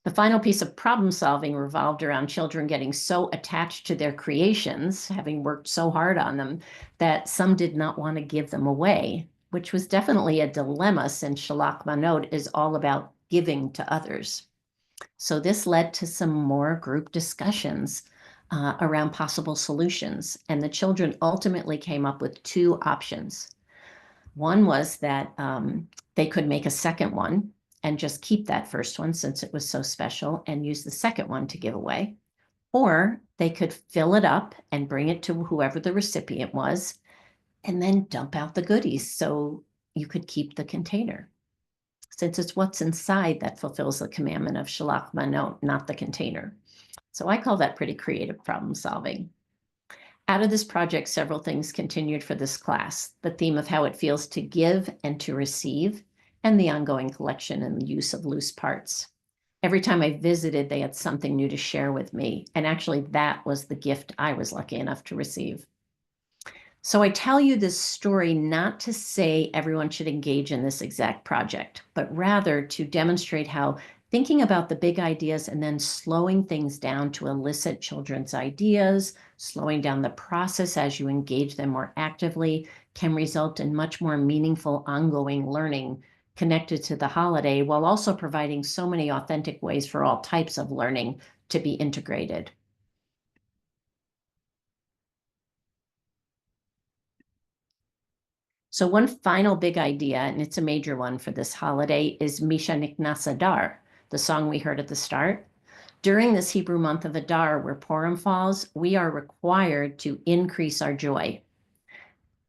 The final piece of problem solving revolved around children getting so attached to their creations, having worked so hard on them, that some did not want to give them away, which was definitely a dilemma since Shalach Manot is all about giving to others. So this led to some more group discussions around possible solutions, and the children ultimately came up with 2 options. One was that they could make a second one, and just keep that first one since it was so special and use the second one to give away. Or they could fill it up and bring it to whoever the recipient was and then dump out the goodies so you could keep the container. Since it's what's inside that fulfills the commandment of Shalach Manot, not the container. So I call that pretty creative problem solving. Out of this project, several things continued for this class. The theme of how it feels to give and to receive, and the ongoing collection and use of loose parts. Every time I visited, they had something new to share with me. And actually, that was the gift I was lucky enough to receive. So I tell you this story not to say everyone should engage in this exact project, but rather to demonstrate how thinking about the big ideas and then slowing things down to elicit children's ideas, slowing down the process as you engage them more actively, can result in much more meaningful ongoing learning connected to the holiday, while also providing so many authentic ways for all types of learning to be integrated. So one final big idea, and it's a major one for this holiday, is Misha Niknas Adar, the song we heard at the start. During this Hebrew month of Adar, where Purim falls, we are required to increase our joy.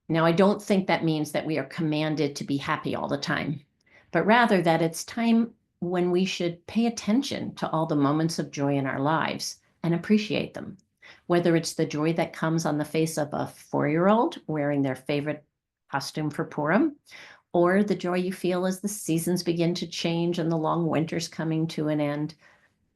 Now, I don't think that means that we are commanded to be happy all the time, but rather that it's time when we should pay attention to all the moments of joy in our lives and appreciate them. Whether it's the joy that comes on the face of a 4-year-old wearing their favorite costume for Purim, or the joy you feel as the seasons begin to change and the long winter's coming to an end.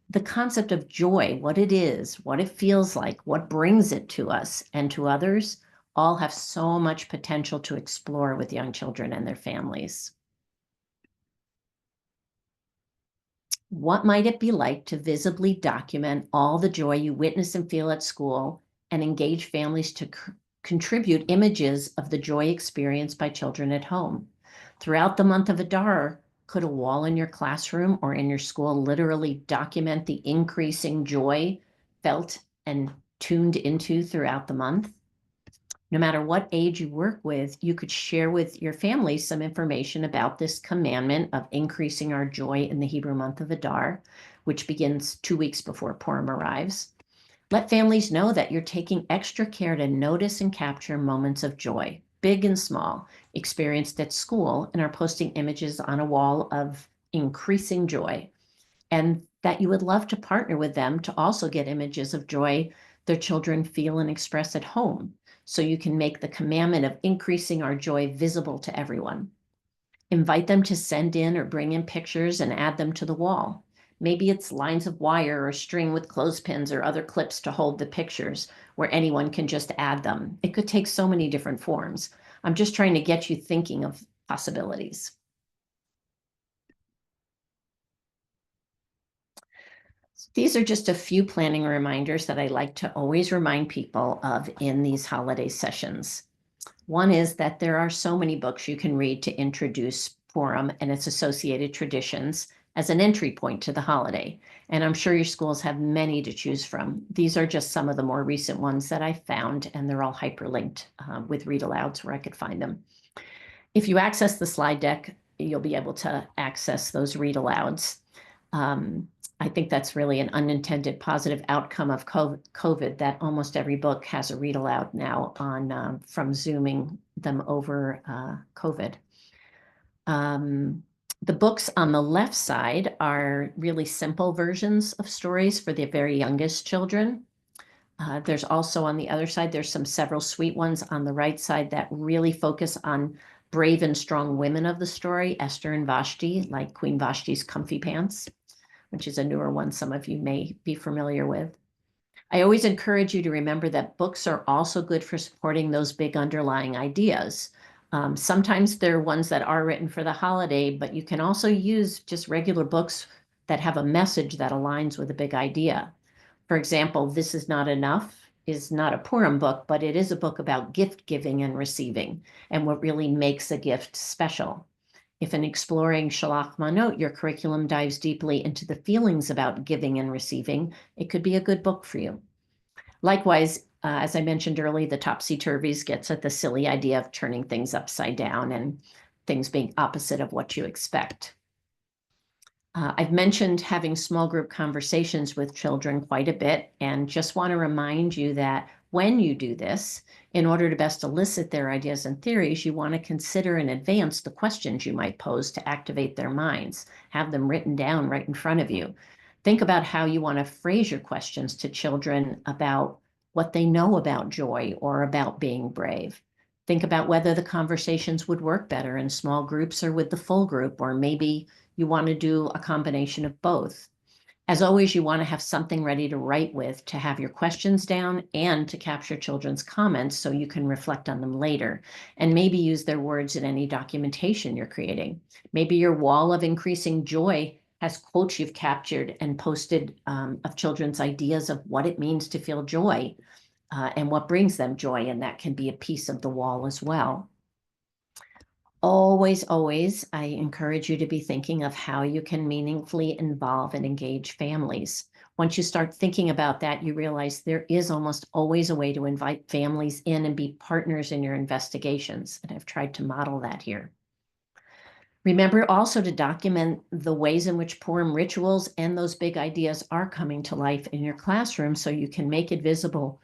The concept of joy, what it is, what it feels like, what brings it to us and to others, all have so much potential to explore with young children and their families. What might it be like to visibly document all the joy you witness and feel at school and engage families to contribute images of the joy experienced by children at home? Throughout the month of Adar, could a wall in your classroom or in your school literally document the increasing joy felt and tuned into throughout the month? No matter what age you work with, you could share with your family some information about this commandment of increasing our joy in the Hebrew month of Adar, which begins 2 weeks before Purim arrives. Let families know that you're taking extra care to notice and capture moments of joy, big and small, experienced at school, and are posting images on a wall of increasing joy. And that you would love to partner with them to also get images of joy their children feel and express at home, so you can make the commandment of increasing our joy visible to everyone. Invite them to send in or bring in pictures and add them to the wall. Maybe it's lines of wire or string with clothespins or other clips to hold the pictures where anyone can just add them. It could take so many different forms. I'm just trying to get you thinking of possibilities. These are just a few planning reminders that I like to always remind people of in these holiday sessions. One is that there are so many books you can read to introduce Purim and its associated traditions as an entry point to the holiday. And I'm sure your schools have many to choose from. These are just some of the more recent ones that I found, and they're all hyperlinked with read alouds where I could find them. If you access the slide deck, you'll be able to access those read alouds. I think that's really an unintended positive outcome of COVID, that almost every book has a read aloud now on from Zooming them over COVID. The books on the left side are really simple versions of stories for the very youngest children. There's also on the other side, there's several sweet ones on the right side that really focus on brave and strong women of the story, Esther and Vashti, like Queen Vashti's Comfy Pants, which is a newer one some of you may be familiar with. I always encourage you to remember that books are also good for supporting those big underlying ideas. Sometimes they're ones that are written for the holiday, but you can also use just regular books that have a message that aligns with a big idea. For example, This Is Not Enough is not a Purim book, but it is a book about gift giving and receiving and what really makes a gift special. If in exploring Shalach Manot, your curriculum dives deeply into the feelings about giving and receiving, it could be a good book for you. Likewise, as I mentioned earlier, the Topsy-Turvies gets at the silly idea of turning things upside down and things being opposite of what you expect. I've mentioned having small group conversations with children quite a bit, and just want to remind you that when you do this, in order to best elicit their ideas and theories, you want to consider in advance the questions you might pose to activate their minds. Have them written down right in front of you. Think about how you want to phrase your questions to children about what they know about joy or about being brave. Think about whether the conversations would work better in small groups or with the full group, or maybe you want to do a combination of both. As always, you want to have something ready to write with, to have your questions down and to capture children's comments so you can reflect on them later, and maybe use their words in any documentation you're creating. Maybe your wall of increasing joy has quotes you've captured and posted of children's ideas of what it means to feel joy and what brings them joy, and that can be a piece of the wall as well. Always, always, I encourage you to be thinking of how you can meaningfully involve and engage families. Once you start thinking about that, you realize there is almost always a way to invite families in and be partners in your investigations. And I've tried to model that here. Remember also to document the ways in which Purim rituals and those big ideas are coming to life in your classroom so you can make it visible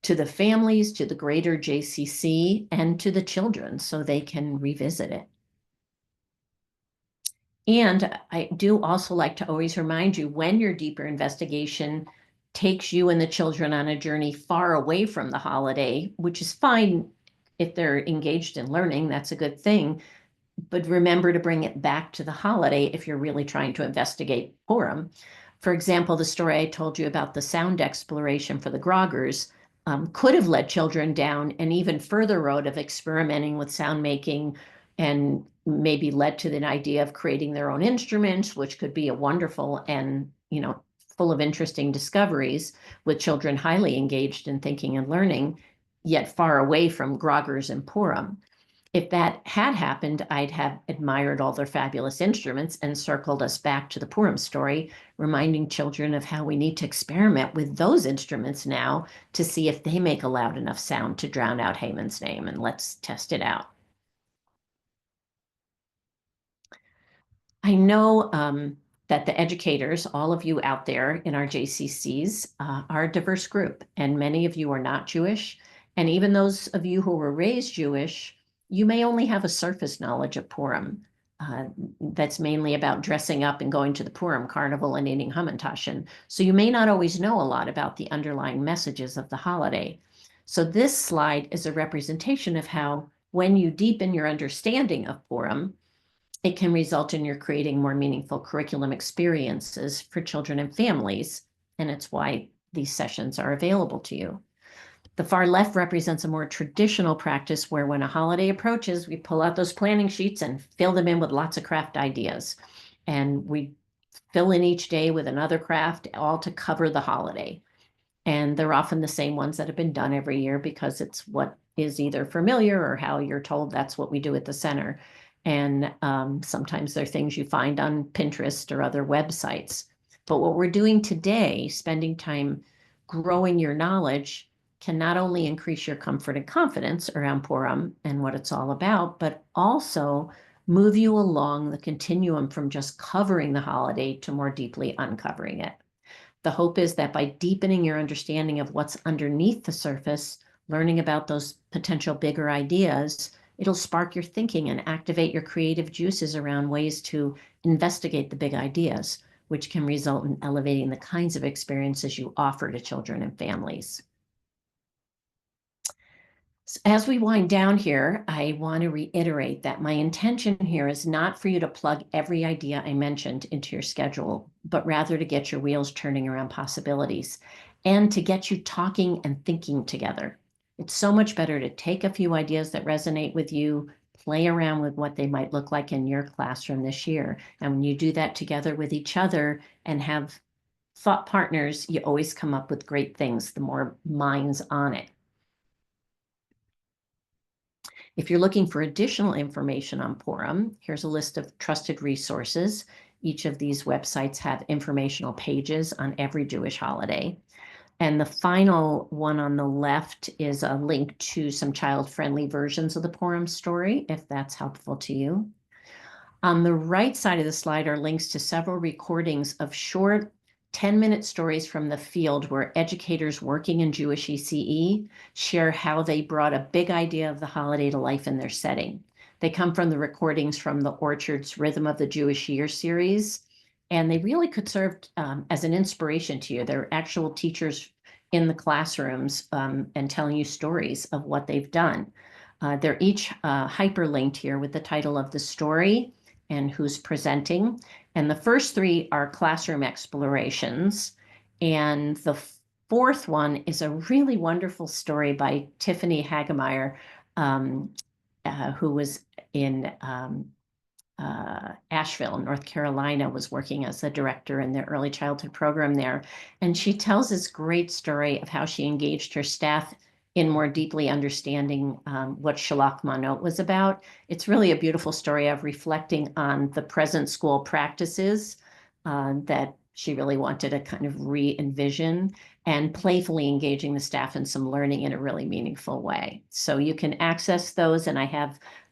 to the families, to the greater JCC, and to the children so they can revisit it. And I do also like to always remind you, when your deeper investigation takes you and the children on a journey far away from the holiday, which is fine if they're engaged in learning, that's a good thing. But remember to bring it back to the holiday if you're really trying to investigate Purim. For example, the story I told you about the sound exploration for the Groggers could have led children down an even further road of experimenting with sound making, and maybe led to the idea of creating their own instruments, which could be a wonderful and, full of interesting discoveries, with children highly engaged in thinking and learning, yet far away from Groggers and Purim. If that had happened, I'd have admired all their fabulous instruments and circled us back to the Purim story, reminding children of how we need to experiment with those instruments now to see if they make a loud enough sound to drown out Haman's name, and let's test it out. I know that the educators, all of you out there in our JCCs, are a diverse group, and many of you are not Jewish. And even those of you who were raised Jewish, you may only have a surface knowledge of Purim. That's mainly about dressing up and going to the Purim carnival and eating Hamantaschen. So you may not always know a lot about the underlying messages of the holiday. So this slide is a representation of how, when you deepen your understanding of Purim, it can result in your creating more meaningful curriculum experiences for children and families, and it's why these sessions are available to you. The far left represents a more traditional practice where, when a holiday approaches, we pull out those planning sheets and fill them in with lots of craft ideas. And we fill in each day with another craft, all to cover the holiday. And they're often the same ones that have been done every year because it's what is either familiar or how you're told that's what we do at the center. And sometimes they're things you find on Pinterest or other websites. But what we're doing today, spending time growing your knowledge, can not only increase your comfort and confidence around Purim and what it's all about, but also move you along the continuum from just covering the holiday to more deeply uncovering it. The hope is that by deepening your understanding of what's underneath the surface, learning about those potential bigger ideas, it'll spark your thinking and activate your creative juices around ways to investigate the big ideas, which can result in elevating the kinds of experiences you offer to children and families. As we wind down here, I want to reiterate that my intention here is not for you to plug every idea I mentioned into your schedule, but rather to get your wheels turning around possibilities and to get you talking and thinking together. It's so much better to take a few ideas that resonate with you, play around with what they might look like in your classroom this year. And when you do that together with each other and have thought partners, you always come up with great things, the more minds on it. If you're looking for additional information on Purim, here's a list of trusted resources. Each of these websites have informational pages on every Jewish holiday. And the final one on the left is a link to some child-friendly versions of the Purim story, if that's helpful to you. On the right side of the slide are links to several recordings of short 10-minute stories from the field where educators working in Jewish ECE share how they brought a big idea of the holiday to life in their setting. They come from the recordings from the Orchard's Rhythm of the Jewish Year series, and they really could serve as an inspiration to you. They're actual teachers in the classrooms and telling you stories of what they've done. They're each hyperlinked here with the title of the story and who's presenting. And the first three are classroom explorations. And the fourth one is a really wonderful story by Tiffany Hagemeyer, who was in Asheville, North Carolina, was working as the director in the early childhood program there. And she tells this great story of how she engaged her staff in more deeply understanding what Shalach Manot was about. It's really a beautiful story of reflecting on the present school practices that she really wanted to kind of re-envision and playfully engaging the staff in some learning in a really meaningful way. So you can access those, and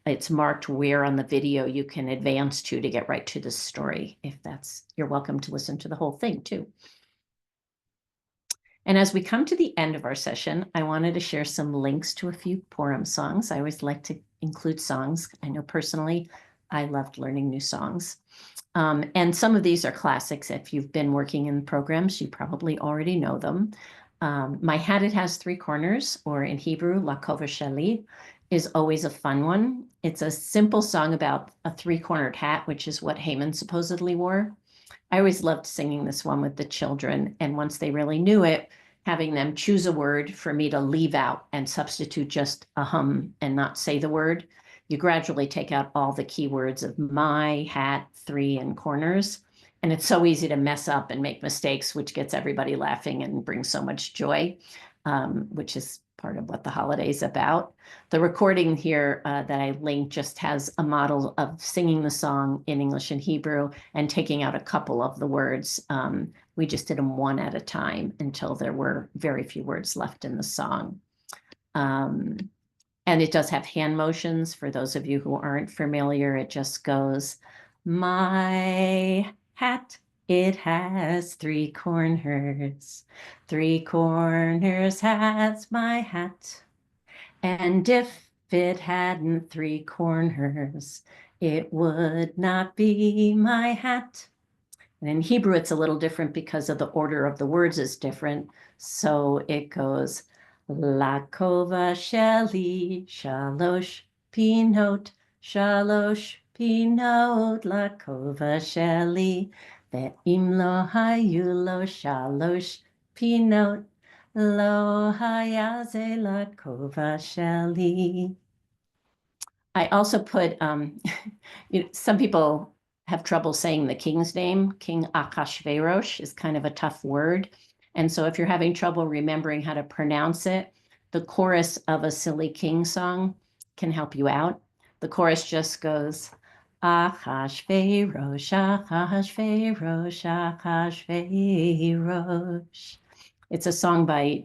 it's marked where on the video you can advance to get right to the story. You're welcome to listen to the whole thing too. And as we come to the end of our session, I wanted to share some links to a few Purim songs. I always like to include songs. I know personally, I loved learning new songs. And some of these are classics. If you've been working in programs, you probably already know them. My Hat It Has Three Corners, or in Hebrew, La Kova Sheli, is always a fun one. It's a simple song about a three-cornered hat, which is what Haman supposedly wore. I always loved singing this one with the children, and once they really knew it, having them choose a word for me to leave out and substitute just a hum and not say the word. You gradually take out all the keywords of my, hat, three, and corners. And it's so easy to mess up and make mistakes, which gets everybody laughing and brings so much joy, which is part of what the holiday is about. The recording here that I linked just has a model of singing the song in English and Hebrew and taking out a couple of the words. We just did them one at a time until there were very few words left in the song. And it does have hand motions. For those of you who aren't familiar, it just goes, my hat, it has three corners. Three corners has my hat. And if it hadn't three corners, it would not be my hat. And in Hebrew, it's a little different because of the order of the words is different. So it goes, La kova sheli, shalosh pinot, shalosh pinot, la kova sheli, ve'im lo hayu lo shalosh pinot, lo hayaze la kova sheli. I also put, some people have trouble saying the king's name. King Achashverosh is kind of a tough word. And so if you're having trouble remembering how to pronounce it, the chorus of a silly king song can help you out. The chorus just goes, Achashverosh, Achashverosh, Achashverosh. It's a song by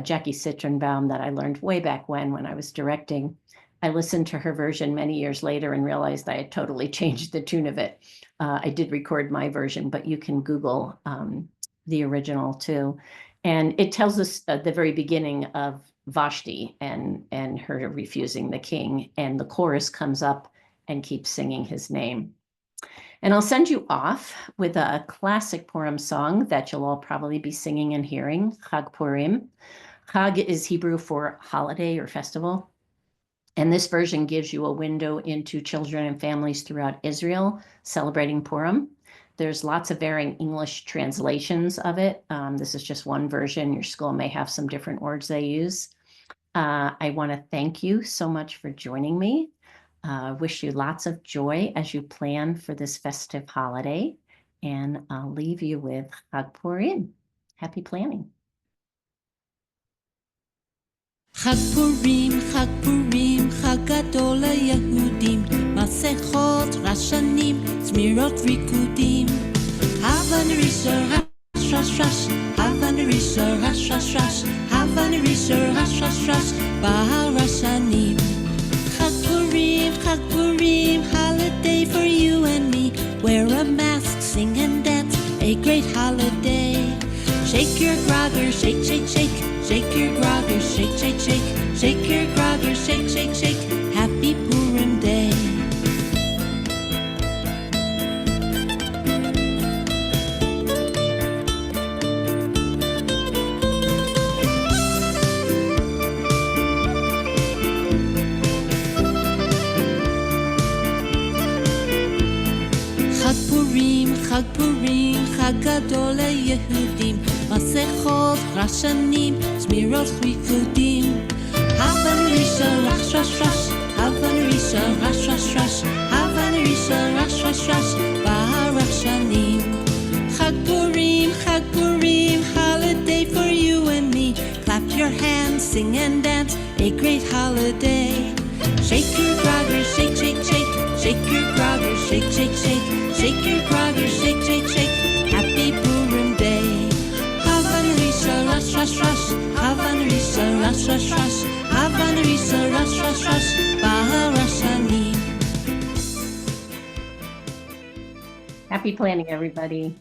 Jackie Citronbaum that I learned way back when I was directing. I listened to her version many years later and realized I had totally changed the tune of it. I did record my version, but you can Google the original too. And it tells us at the very beginning of Vashti and her refusing the king. And the chorus comes up and keeps singing his name. And I'll send you off with a classic Purim song that you'll all probably be singing and hearing, Chag Purim. Chag is Hebrew for holiday or festival. And this version gives you a window into children and families throughout Israel celebrating Purim. There's lots of varying English translations of it. This is just one version. Your school may have some different words they use. I want to thank you so much for joining me. Wish you lots of joy as you plan for this festive holiday. And I'll leave you with Chag Purim. Happy planning. חג פורים, חג פורים, חג גדול ליהודים, מסכות, רשנים, זמירות ריקודים. הבה נריסה רש רש רש, הבה נריסה רש רש רש, הבה נריסה רש רש רש, בהרשנים. חג פורים, holiday for you and a great holiday. Shake your grogger, shake, shake, shake. Shake your grogger, shake, shake, shake. Shake your grogger, shake, shake, shake. Happy Purim Day. Chag Purim, Chag Purim, Chag Gadol LeYehudim. Masechot, Rashanim, Zmirot, Rikudim. Havan Risha, Rash, Rash, Rash. Havan Risha, Rash, Rash, Rash. Havan Risha, Rash, Rash, Rash. Ba'arashanim. Chag Purim, holiday for you and me. Clap your hands, sing and dance, a great holiday. Shake your grogger, shake, shake, shake. Shake your grogger, shake, shake, shake. Shake your grogger, shake, shake, shake. Happy Purim Day. Havan Risha, Rash, Rash, Rash. Havan Risha, Rash, Rash, Rash. Havan Risha, Rash, Rash, Rash. Ba'arashanim. Happy planning, everybody.